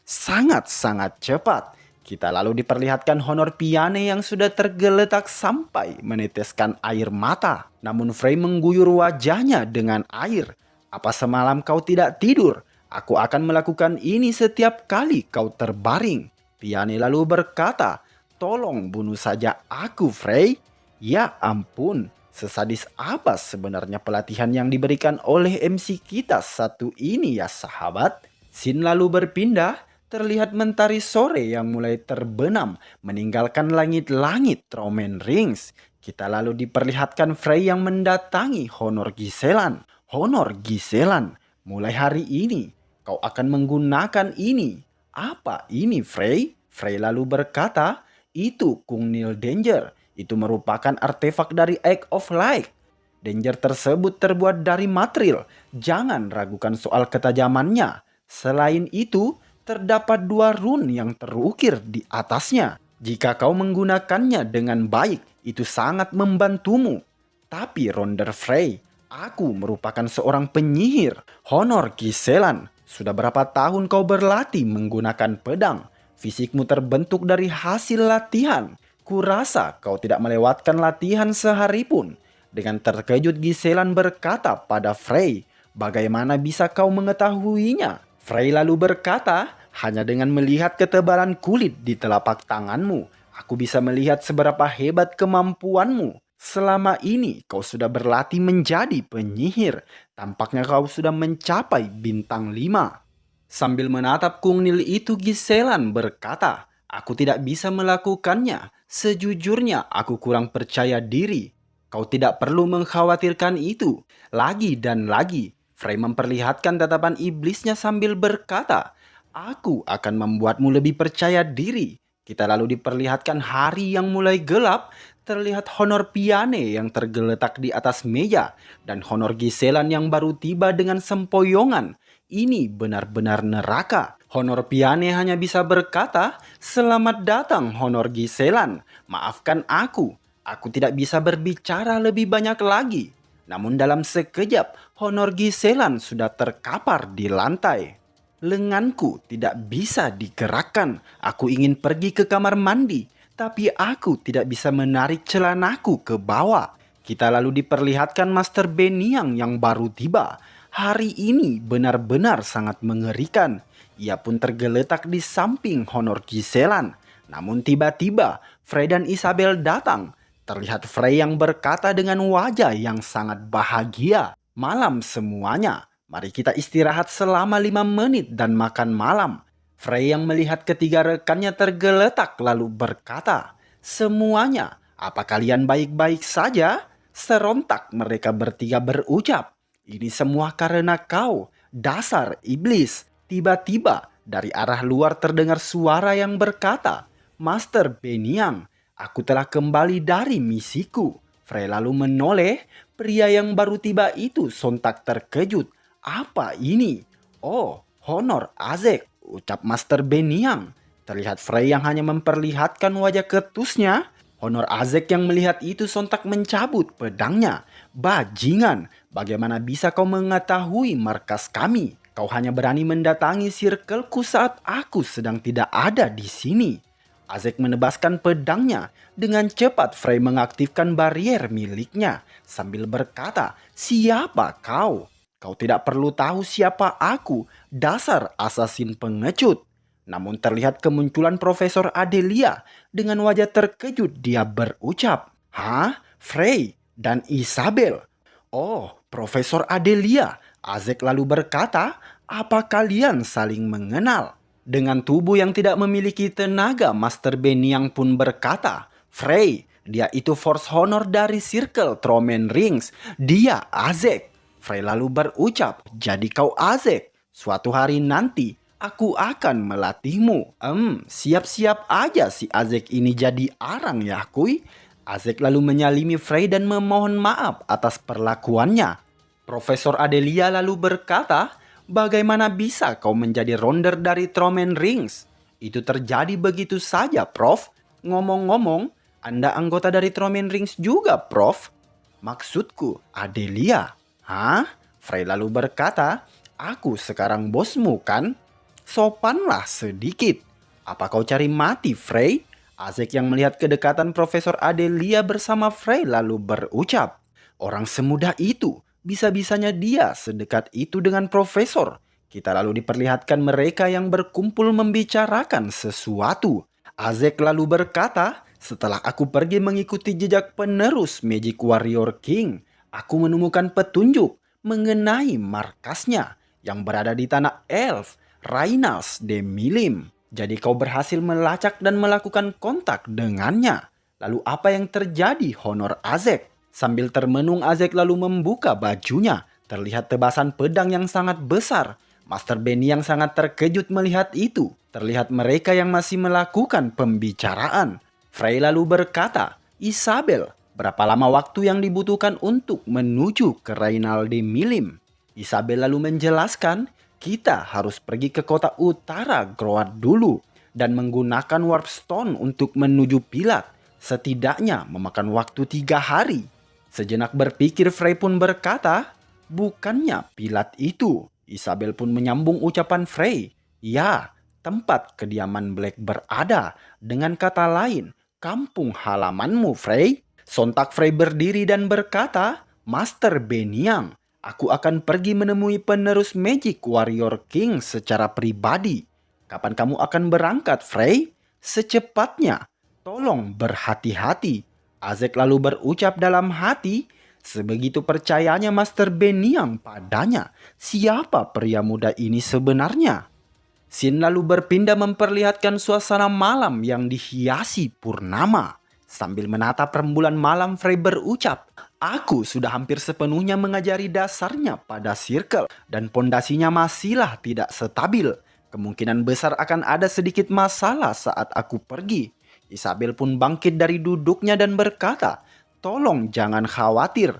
Sangat-sangat cepat." Kita lalu diperlihatkan Honor Piane yang sudah tergeletak sampai meneteskan air mata. Namun Frey mengguyur wajahnya dengan air. "Apa semalam kau tidak tidur? Aku akan melakukan ini setiap kali kau terbaring." Piane lalu berkata, "Tolong bunuh saja aku, Frey." Ya ampun, sesadis apa sebenarnya pelatihan yang diberikan oleh MC kita satu ini ya sahabat? Sin lalu berpindah. Terlihat mentari sore yang mulai terbenam meninggalkan langit-langit Traumen Rings. Kita lalu diperlihatkan Frey yang mendatangi Honor Giselan. "Honor Giselan, mulai hari ini kau akan menggunakan ini." "Apa ini, Frey?" Frey lalu berkata, "Itu Kung Nil Danger. Itu merupakan artefak dari Egg of Light. Danger tersebut terbuat dari material. Jangan ragukan soal ketajamannya. Selain itu, terdapat 2 rune yang terukir di atasnya. Jika kau menggunakannya dengan baik, itu sangat membantumu. Tapi Ronder Frey, aku merupakan seorang penyihir. Honor Giselan, sudah berapa tahun kau berlatih menggunakan pedang? Fisikmu terbentuk dari hasil latihan. Kurasa kau tidak melewatkan latihan sehari pun." Dengan terkejut Giselan berkata pada Frey, "Bagaimana bisa kau mengetahuinya?" Frey lalu berkata, "Hanya dengan melihat ketebalan kulit di telapak tanganmu, aku bisa melihat seberapa hebat kemampuanmu. Selama ini kau sudah berlatih menjadi penyihir. Tampaknya kau sudah mencapai bintang 5." Sambil menatap Kung Nil itu Giselan berkata, "Aku tidak bisa melakukannya. Sejujurnya aku kurang percaya diri." "Kau tidak perlu mengkhawatirkan itu." Lagi dan lagi Frey memperlihatkan tatapan iblisnya sambil berkata, "Aku akan membuatmu lebih percaya diri." Kita lalu diperlihatkan hari yang mulai gelap. terlihat Honor Piane yang tergeletak di atas meja dan Honor Giselan yang baru tiba dengan sempoyongan. Ini benar-benar neraka. Honor Piane hanya bisa berkata, "Selamat datang Honor Giselan. Maafkan aku. Aku tidak bisa berbicara lebih banyak lagi." Namun dalam sekejap, Honor Giselan sudah terkapar di lantai. Lenganku tidak bisa digerakkan. Aku ingin pergi ke kamar mandi, tapi aku tidak bisa menarik celanaku ke bawah. Kita lalu diperlihatkan Master Beniang yang baru tiba. Hari ini benar-benar sangat mengerikan. Ia pun tergeletak di samping Honor Giselan. Namun tiba-tiba Frey dan Isabel datang. Terlihat Frey yang berkata dengan wajah yang sangat bahagia. "Malam semuanya. Mari kita istirahat selama 5 menit dan makan malam." Frey yang melihat ketiga rekannya tergeletak lalu berkata, "Semuanya, apa kalian baik-baik saja?" Serontak mereka bertiga berucap, "Ini semua karena kau, dasar iblis." Tiba-tiba dari arah luar terdengar suara yang berkata, "Master Beniang, aku telah kembali dari misiku." Frey lalu menoleh. Pria yang baru tiba itu sontak terkejut. "Apa ini?" "Oh, Honor Azek," ucap Master Beniang. Terlihat Frey yang hanya memperlihatkan wajah ketusnya. Honor Azek yang melihat itu sontak mencabut pedangnya. "Bajingan, bagaimana bisa kau mengetahui markas kami? Kau hanya berani mendatangi sirkelku saat aku sedang tidak ada di sini." Azek menebaskan pedangnya. Dengan cepat Frey mengaktifkan barier miliknya sambil berkata, "Siapa kau? Kau tidak perlu tahu siapa aku, dasar asasin pengecut." Namun terlihat kemunculan Profesor Adelia. Dengan wajah terkejut dia berucap, "Hah? Frey dan Isabel? Oh, Profesor Adelia." Azek lalu berkata, "Apa kalian saling mengenal?" Dengan tubuh yang tidak memiliki tenaga, Master Beniang pun berkata, "Frey, dia itu Force Honor dari Circle Tromen Rings. Dia Azek." Frey lalu berucap, "Jadi kau Azek? Suatu hari nanti aku akan melatihmu." Siap-siap aja si Azek ini jadi arang ya kuy." Azek lalu menyalimi Frey dan memohon maaf atas perlakuannya. Profesor Adelia lalu berkata, "Bagaimana bisa kau menjadi rounder dari Tromen Rings?" "Itu terjadi begitu saja, Prof. Ngomong-ngomong, Anda anggota dari Tromen Rings juga, Prof." "Maksudku, Adelia." "Hah?" Frey lalu berkata, "Aku sekarang bosmu kan? Sopanlah sedikit." "Apa kau cari mati, Frey?" Azek yang melihat kedekatan Profesor Adelia bersama Frey lalu berucap, "Orang semudah itu, bisa-bisanya dia sedekat itu dengan Profesor." Kita lalu diperlihatkan mereka yang berkumpul membicarakan sesuatu. Azek lalu berkata, "Setelah aku pergi mengikuti jejak penerus Magic Warrior King, aku menemukan petunjuk mengenai markasnya yang berada di tanah Elf, Rainals de Milim. Jadi kau berhasil melacak dan melakukan kontak dengannya. Lalu apa yang terjadi, Honor Azek?" Sambil termenung, Azek lalu membuka bajunya. Terlihat tebasan pedang yang sangat besar. Master Benny yang sangat terkejut melihat itu. Terlihat mereka yang masih melakukan pembicaraan. Frey lalu berkata, "Isabel, berapa lama waktu yang dibutuhkan untuk menuju ke Reynalde Milim?" Isabel lalu menjelaskan, "Kita harus pergi ke kota utara Groat dulu dan menggunakan Warp Stone untuk menuju Pilat. Setidaknya memakan waktu 3 hari. Sejenak berpikir Frey pun berkata, "Bukannya Pilat itu?" Isabel pun menyambung ucapan Frey, "Ya, tempat kediaman Black berada. Dengan kata lain, kampung halamanmu, Frey." Sontak Frey berdiri dan berkata, "Master Beniang, aku akan pergi menemui penerus Magic Warrior King secara pribadi." "Kapan kamu akan berangkat, Frey?" "Secepatnya. Tolong berhati-hati." Azek lalu berucap dalam hati, sebegitu percayanya Master Beniang padanya. Siapa pria muda ini sebenarnya? Scene lalu berpindah memperlihatkan suasana malam yang dihiasi purnama. Sambil menatap rembulan malam, Frey berucap, "Aku sudah hampir sepenuhnya mengajari dasarnya pada Circle dan pondasinya masihlah tidak stabil. Kemungkinan besar akan ada sedikit masalah saat aku pergi. Isabel pun bangkit dari duduknya dan berkata, "Tolong jangan khawatir.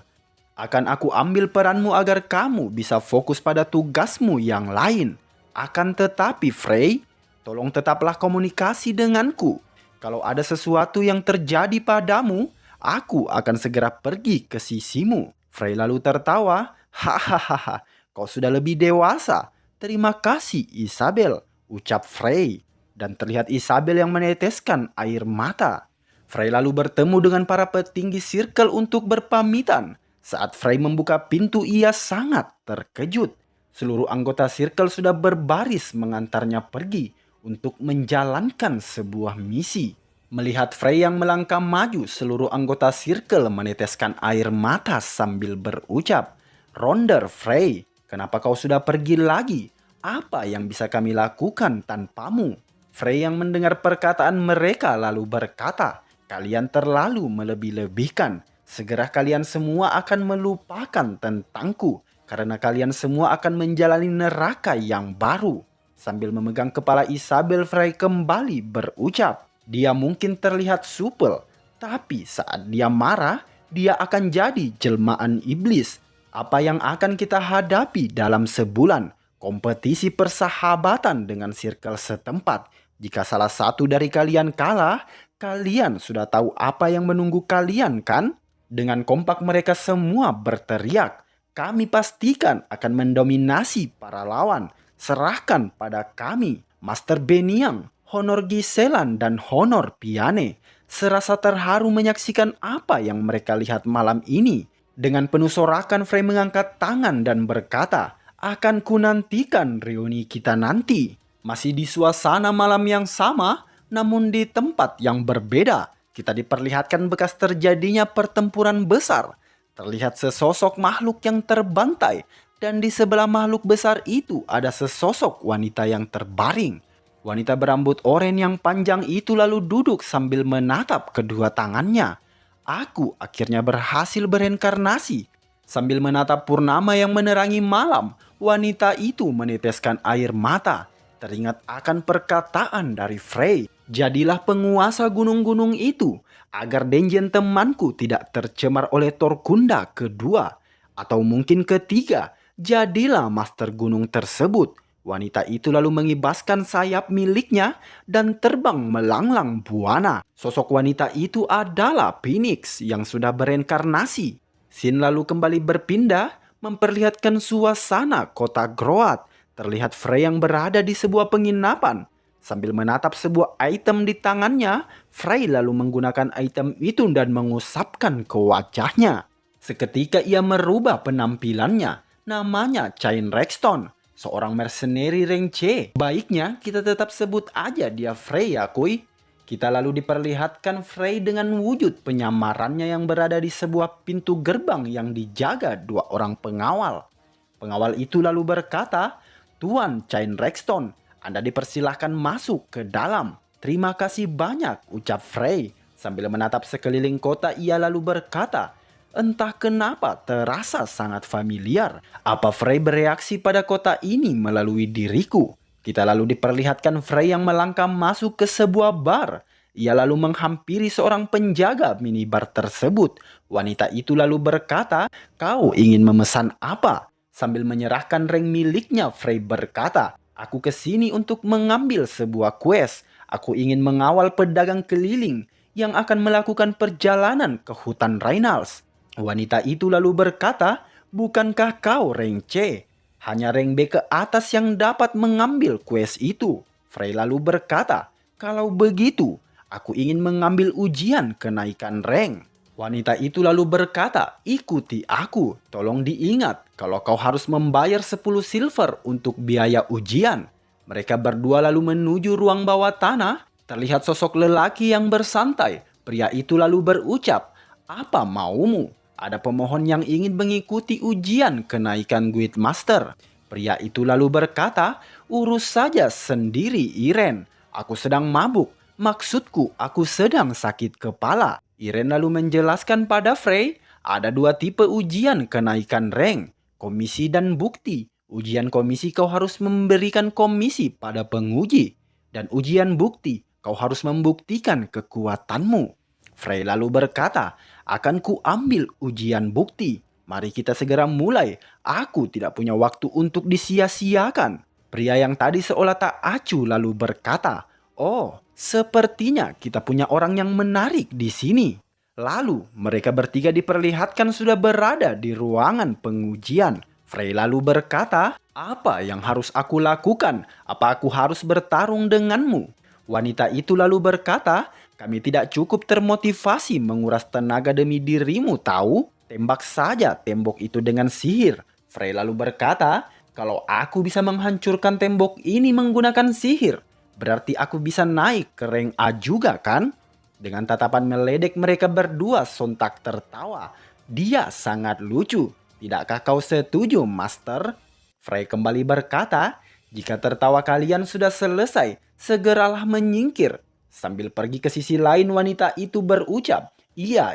Akan aku ambil peranmu agar kamu bisa fokus pada tugasmu yang lain. Akan tetapi Frey, tolong tetaplah komunikasi denganku. Kalau ada sesuatu yang terjadi padamu, aku akan segera pergi ke sisimu." Frey lalu tertawa. "Hahaha, kau sudah lebih dewasa. Terima kasih Isabel," ucap Frey. Dan terlihat Isabel yang meneteskan air mata. Frey lalu bertemu dengan para petinggi Circle untuk berpamitan. Saat Frey membuka pintu, ia sangat terkejut. Seluruh anggota Circle sudah berbaris mengantarnya pergi untuk menjalankan sebuah misi. Melihat Frey yang melangkah maju, seluruh anggota Circle meneteskan air mata sambil berucap, "Ronder Frey, kenapa kau sudah pergi lagi? Apa yang bisa kami lakukan tanpamu?" Frey yang mendengar perkataan mereka lalu berkata, "Kalian terlalu melebih-lebihkan. Segera kalian semua akan melupakan tentangku, karena kalian semua akan menjalani neraka yang baru." Sambil memegang kepala Isabel, Frey kembali berucap, "Dia mungkin terlihat supel, tapi saat dia marah, dia akan jadi jelmaan iblis. Apa yang akan kita hadapi dalam sebulan? Kompetisi persahabatan dengan circle setempat. Jika salah satu dari kalian kalah, kalian sudah tahu apa yang menunggu kalian kan?" Dengan kompak mereka semua berteriak, "Kami pastikan akan mendominasi para lawan. Serahkan pada kami, Master Beniang, Honor Giselan, dan Honor Piane." Serasa terharu menyaksikan apa yang mereka lihat malam ini. Dengan penuh sorakan, Frey mengangkat tangan dan berkata, "Akan kunantikan reuni kita nanti." Masih di suasana malam yang sama, namun di tempat yang berbeda, kita diperlihatkan bekas terjadinya pertempuran besar. Terlihat sesosok makhluk yang terbantai, dan di sebelah makhluk besar itu ada sesosok wanita yang terbaring. Wanita berambut oranye yang panjang itu lalu duduk sambil menatap kedua tangannya. Aku akhirnya berhasil bereinkarnasi. Sambil menatap purnama yang menerangi malam, wanita itu meneteskan air mata. Teringat akan perkataan dari Frey, "Jadilah penguasa gunung-gunung itu, agar Denjen temanku tidak tercemar oleh Torkunda kedua. Atau mungkin ketiga, jadilah master gunung tersebut." Wanita itu lalu mengibaskan sayap miliknya dan terbang melanglang buana. Sosok wanita itu adalah Phoenix yang sudah bereinkarnasi. Scene lalu kembali berpindah, memperlihatkan suasana kota Groat. Terlihat Frey yang berada di sebuah penginapan. Sambil menatap sebuah item di tangannya, Frey lalu menggunakan item itu dan mengusapkan ke wajahnya. Seketika ia merubah penampilannya. Namanya Chain Rexton, seorang mercenary rank C. Baiknya kita tetap sebut aja dia Frey ya kuy. Kita lalu diperlihatkan Frey dengan wujud penyamarannya yang berada di sebuah pintu gerbang yang dijaga dua orang pengawal. Pengawal itu lalu berkata, "Tuan Chain Rexton, Anda dipersilahkan masuk ke dalam." "Terima kasih banyak," ucap Frey. Sambil menatap sekeliling kota, ia lalu berkata, "Entah kenapa terasa sangat familiar. Apa Frey bereaksi pada kota ini melalui diriku?" Kita lalu diperlihatkan Frey yang melangkah masuk ke sebuah bar. Ia lalu menghampiri seorang penjaga minibar tersebut. Wanita itu lalu berkata, "Kau ingin memesan apa?" Sambil menyerahkan ring miliknya, Frey berkata, "Aku kesini untuk mengambil sebuah quest. Aku ingin mengawal pedagang keliling yang akan melakukan perjalanan ke hutan Reynolds." Wanita itu lalu berkata, "Bukankah kau rank C? Hanya rank B ke atas yang dapat mengambil quest itu." Frey lalu berkata, "Kalau begitu, aku ingin mengambil ujian kenaikan rank." Wanita itu lalu berkata, "Ikuti aku. Tolong diingat kalau kau harus membayar 10 silver untuk biaya ujian." Mereka berdua lalu menuju ruang bawah tanah. Terlihat sosok lelaki yang bersantai. Pria itu lalu berucap, "Apa maumu?" "Ada pemohon yang ingin mengikuti ujian kenaikan Guild Master." Pria itu lalu berkata, "Urus saja sendiri Iren. Aku sedang mabuk. Maksudku, aku sedang sakit kepala." Iren lalu menjelaskan pada Frey, ada dua tipe ujian kenaikan rank, komisi dan bukti. Ujian komisi kau harus memberikan komisi pada penguji. Dan ujian bukti, kau harus membuktikan kekuatanmu. Frey lalu berkata, akan ku ambil ujian bukti. Mari kita segera mulai. Aku tidak punya waktu untuk disia-siakan. Pria yang tadi seolah tak acuh lalu berkata, oh, sepertinya kita punya orang yang menarik di sini. Lalu mereka bertiga diperlihatkan sudah berada di ruangan pengujian. Frey lalu berkata, apa yang harus aku lakukan? Apa aku harus bertarung denganmu? Wanita itu lalu berkata, kami tidak cukup termotivasi menguras tenaga demi dirimu tahu? Tembak saja tembok itu dengan sihir. Frey lalu berkata, kalau aku bisa menghancurkan tembok ini menggunakan sihir, berarti aku bisa naik ke rank A juga kan? Dengan tatapan meledek mereka berdua sontak tertawa. Dia sangat lucu. Tidakkah kau setuju, Master? Frey kembali berkata, jika tertawa kalian sudah selesai, segeralah menyingkir. Sambil pergi ke sisi lain wanita itu berucap, iya,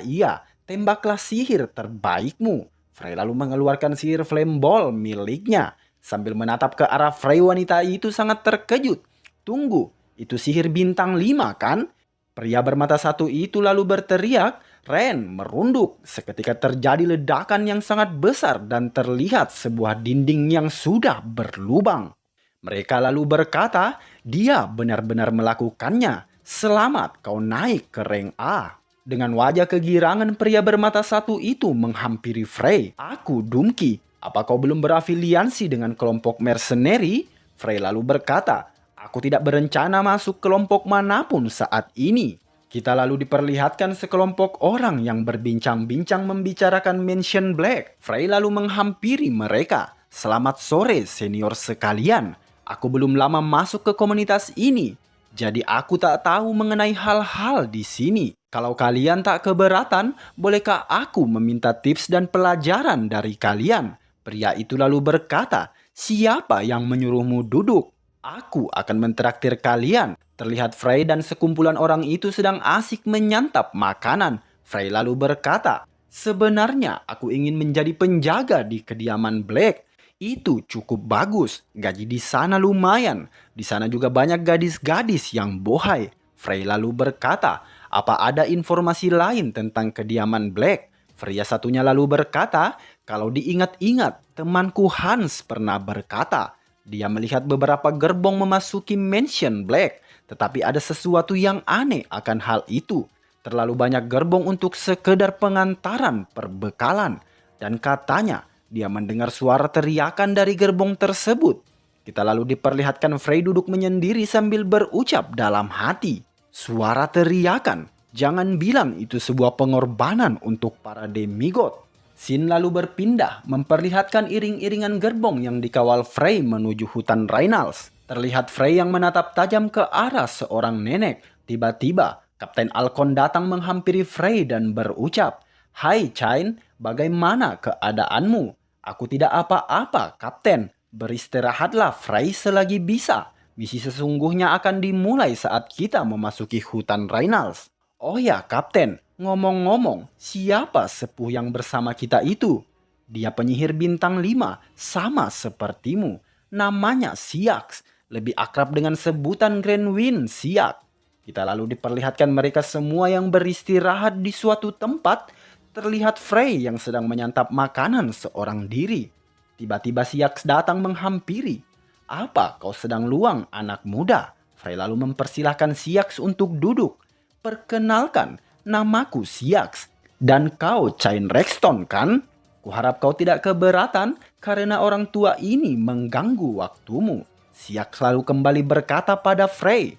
tembaklah sihir terbaikmu. Frey lalu mengeluarkan sihir flame ball miliknya. Sambil menatap ke arah Frey, wanita itu sangat terkejut. Tunggu, itu sihir bintang 5 kan? Pria bermata satu itu lalu berteriak, Ren merunduk. Seketika terjadi ledakan yang sangat besar dan terlihat sebuah dinding yang sudah berlubang. Mereka lalu berkata, dia benar-benar melakukannya. Selamat kau naik ke rank A. Dengan wajah kegirangan pria bermata satu itu menghampiri Frey. Aku Dumki, apa kau belum berafiliansi dengan kelompok mercenary? Frey lalu berkata, aku tidak berencana masuk kelompok manapun saat ini. Kita lalu diperlihatkan sekelompok orang yang berbincang-bincang membicarakan Mansion Black. Frey lalu menghampiri mereka. Selamat sore senior sekalian. Aku belum lama masuk ke komunitas ini. Jadi aku tak tahu mengenai hal-hal di sini. Kalau kalian tak keberatan, bolehkah aku meminta tips dan pelajaran dari kalian? Pria itu lalu berkata, siapa yang menyuruhmu duduk? Aku akan mentraktir kalian. Terlihat Frey dan sekumpulan orang itu sedang asik menyantap makanan. Frey lalu berkata, sebenarnya aku ingin menjadi penjaga di kediaman Black. Itu cukup bagus. Gaji di sana lumayan. Di sana juga banyak gadis-gadis yang bohai. Frey lalu berkata, apa ada informasi lain tentang kediaman Black? Pria satunya lalu berkata, kalau diingat-ingat, temanku Hans pernah berkata, dia melihat beberapa gerbong memasuki Mansion Black, tetapi ada sesuatu yang aneh akan hal itu. Terlalu banyak gerbong untuk sekedar pengantaran perbekalan. Dan katanya, dia mendengar suara teriakan dari gerbong tersebut. Kita lalu diperlihatkan Frey duduk menyendiri sambil berucap dalam hati. Suara teriakan, jangan bilang itu sebuah pengorbanan untuk para demigod. Scene lalu berpindah memperlihatkan iring-iringan gerbong yang dikawal Frey menuju hutan Rhinnals. Terlihat Frey yang menatap tajam ke arah seorang nenek. Tiba-tiba Kapten Alcon datang menghampiri Frey dan berucap, hai Chain, bagaimana keadaanmu? Aku tidak apa-apa, Kapten. Beristirahatlah Frey selagi bisa. Misi sesungguhnya akan dimulai saat kita memasuki hutan Rhinnals. Oh ya, Kapten, ngomong-ngomong, siapa sepuh yang bersama kita itu? Dia penyihir bintang 5, sama sepertimu. Namanya Syaks, lebih akrab dengan sebutan Grand Wind Siak. Kita lalu diperlihatkan mereka semua yang beristirahat di suatu tempat. Terlihat Frey yang sedang menyantap makanan seorang diri. Tiba-tiba Syaks datang menghampiri. Apa kau sedang luang, anak muda? Frey lalu mempersilahkan Syaks untuk duduk. Perkenalkan, namaku Syaks. Dan kau Chain Rexton kan? Kuharap kau tidak keberatan karena orang tua ini mengganggu waktumu. Syaks lalu kembali berkata pada Frey.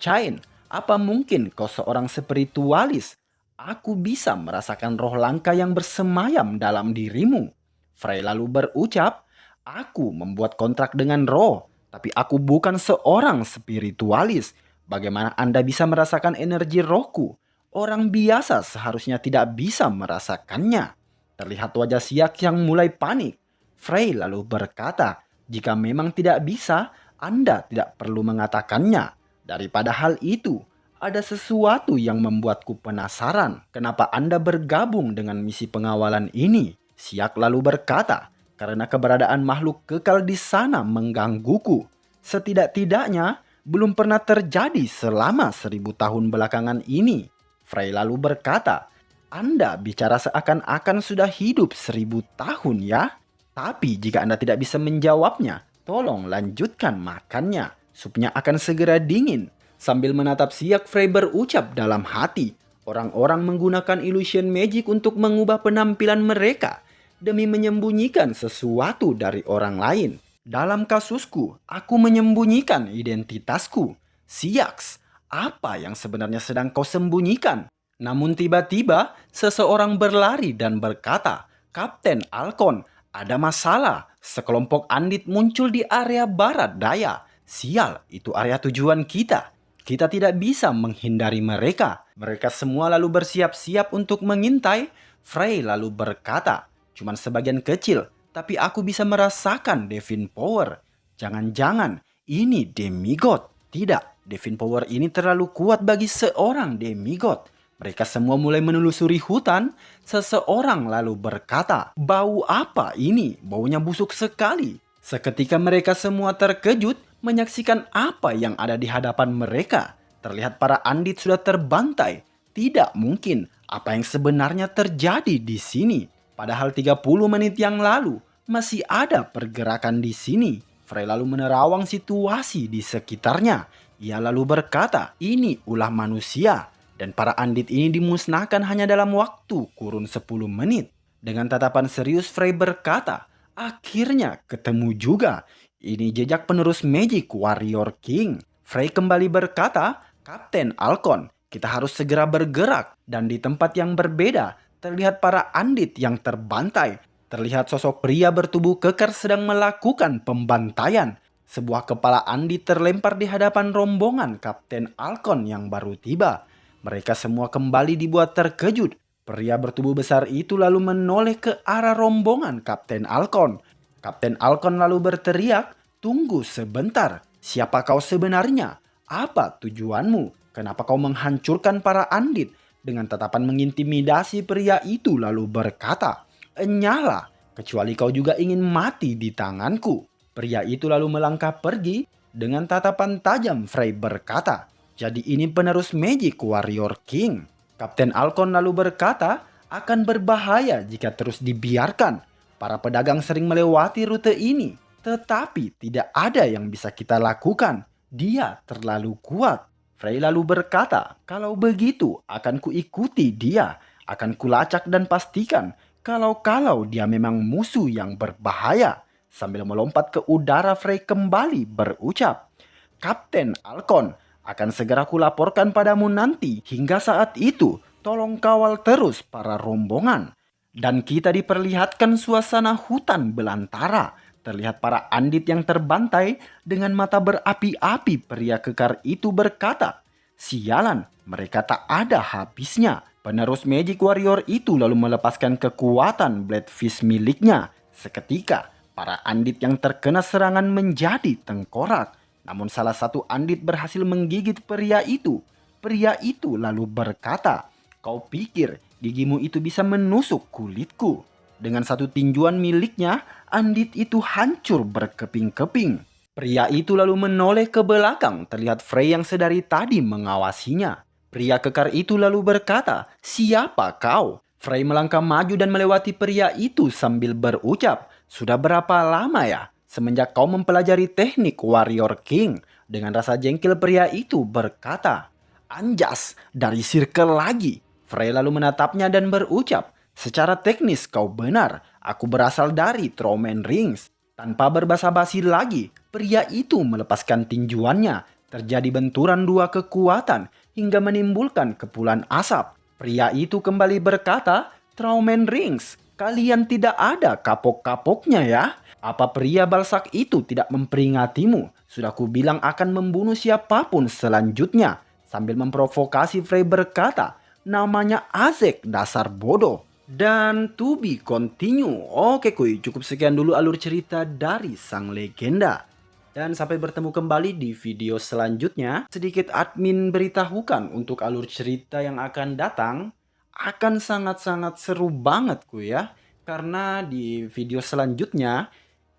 Chain, apa mungkin kau seorang spiritualis? Aku bisa merasakan roh langka yang bersemayam dalam dirimu. Frey lalu berucap, aku membuat kontrak dengan roh, tapi aku bukan seorang spiritualis. Bagaimana Anda bisa merasakan energi rohku? Orang biasa seharusnya tidak bisa merasakannya. Terlihat wajah Syaks yang mulai panik. Frey lalu berkata, jika memang tidak bisa, Anda tidak perlu mengatakannya. Daripada hal itu, ada sesuatu yang membuatku penasaran. Kenapa Anda bergabung dengan misi pengawalan ini? Syaks lalu berkata, karena keberadaan makhluk kekal di sana menggangguku. Setidak-tidaknya, belum pernah terjadi selama 1000 tahun belakangan ini. Frey lalu berkata, Anda bicara seakan-akan sudah hidup 1000 tahun ya? Tapi jika Anda tidak bisa menjawabnya, tolong lanjutkan makannya. Supnya akan segera dingin. Sambil menatap siak, Frey berucap dalam hati, orang-orang menggunakan illusion magic untuk mengubah penampilan mereka demi menyembunyikan sesuatu dari orang lain. Dalam kasusku, aku menyembunyikan identitasku. Siaks, apa yang sebenarnya sedang kau sembunyikan? Namun tiba-tiba seseorang berlari dan berkata, Kapten Alkon, ada masalah. Sekelompok andit muncul di area barat daya. Sial, itu area tujuan kita. Kita tidak bisa menghindari mereka. Mereka semua lalu bersiap-siap untuk mengintai. Frey lalu berkata, cuman sebagian kecil, tapi aku bisa merasakan Divine Power. Jangan-jangan ini demigod. Tidak, Divine Power ini terlalu kuat bagi seorang demigod. Mereka semua mulai menelusuri hutan. Seseorang lalu berkata, bau apa ini? Baunya busuk sekali. Seketika mereka semua terkejut menyaksikan apa yang ada di hadapan mereka. Terlihat para andit sudah terbantai. Tidak mungkin, apa yang sebenarnya terjadi di sini? Padahal 30 menit yang lalu masih ada pergerakan di sini. Frey lalu menerawang situasi di sekitarnya. Ia lalu berkata, ini ulah manusia. Dan para andit ini dimusnahkan hanya dalam waktu kurun 10 menit. Dengan tatapan serius Frey berkata, akhirnya ketemu juga. Ini jejak penerus Magic Warrior King. Frey kembali berkata, Kapten Alkon, kita harus segera bergerak. Dan di tempat yang berbeda, terlihat para andit yang terbantai. Terlihat sosok pria bertubuh kekar sedang melakukan pembantaian. Sebuah kepala andit terlempar di hadapan rombongan Kapten Alkon yang baru tiba. Mereka semua kembali dibuat terkejut. Pria bertubuh besar itu lalu menoleh ke arah rombongan Kapten Alkon. Kapten Alkon lalu berteriak, tunggu sebentar. Siapa kau sebenarnya? Apa tujuanmu? Kenapa kau menghancurkan para andit? Dengan tatapan mengintimidasi, pria itu lalu berkata, nyala, kecuali kau juga ingin mati di tanganku. Pria itu lalu melangkah pergi. Dengan tatapan tajam Frey berkata, jadi ini penerus Magic Warrior King. Kapten Alkon lalu berkata, akan berbahaya jika terus dibiarkan. Para pedagang sering melewati rute ini, tetapi tidak ada yang bisa kita lakukan. Dia terlalu kuat. Frey lalu berkata, kalau begitu akan kuikuti dia. Akan kulacak dan pastikan kalau dia memang musuh yang berbahaya. Sambil melompat ke udara, Frey kembali berucap, Kapten Alkon, akan segera kulaporkan padamu nanti. Hingga saat itu, tolong kawal terus para rombongan. Dan kita diperlihatkan suasana hutan belantara. Terlihat para andit yang terbantai dengan mata berapi-api. Pria kekar itu berkata, sialan, mereka tak ada habisnya. Penerus Magic Warrior itu lalu melepaskan kekuatan Blade Fist miliknya. Seketika, para andit yang terkena serangan menjadi tengkorak. Namun salah satu andit berhasil menggigit pria itu. Pria itu lalu berkata, kau pikir gigimu itu bisa menusuk kulitku? Dengan satu tinjuan miliknya, andit itu hancur berkeping-keping. Pria itu lalu menoleh ke belakang, terlihat Frey yang sedari tadi mengawasinya. Pria kekar itu lalu berkata, siapa kau? Frey melangkah maju dan melewati pria itu sambil berucap, sudah berapa lama ya semenjak kau mempelajari teknik Warrior King? Dengan rasa jengkel pria itu berkata, anjas, dari circle lagi. Frey lalu menatapnya dan berucap, secara teknis kau benar, aku berasal dari Traumen Rings. Tanpa berbasa-basi lagi, pria itu melepaskan tinjuannya. Terjadi benturan dua kekuatan hingga menimbulkan kepulan asap. Pria itu kembali berkata, Traumen Rings, kalian tidak ada kapok-kapoknya ya? Apa pria balsak itu tidak memperingatimu? Sudah kubilang akan membunuh siapapun selanjutnya. Sambil memprovokasi, Frey berkata, namanya Azek, dasar bodoh. Dan to be continue. Oke kuy, cukup sekian dulu alur cerita dari sang legenda. Dan sampai bertemu kembali di video selanjutnya. Sedikit admin beritahukan untuk alur cerita yang akan datang. Akan sangat-sangat seru banget kuy ya. Karena di video selanjutnya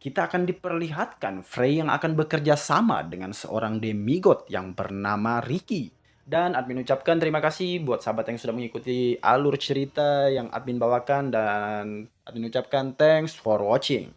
kita akan diperlihatkan Frey yang akan bekerja sama dengan seorang demigod yang bernama Ricky. Dan admin ucapkan terima kasih buat sahabat yang sudah mengikuti alur cerita yang admin bawakan dan admin ucapkan thanks for watching.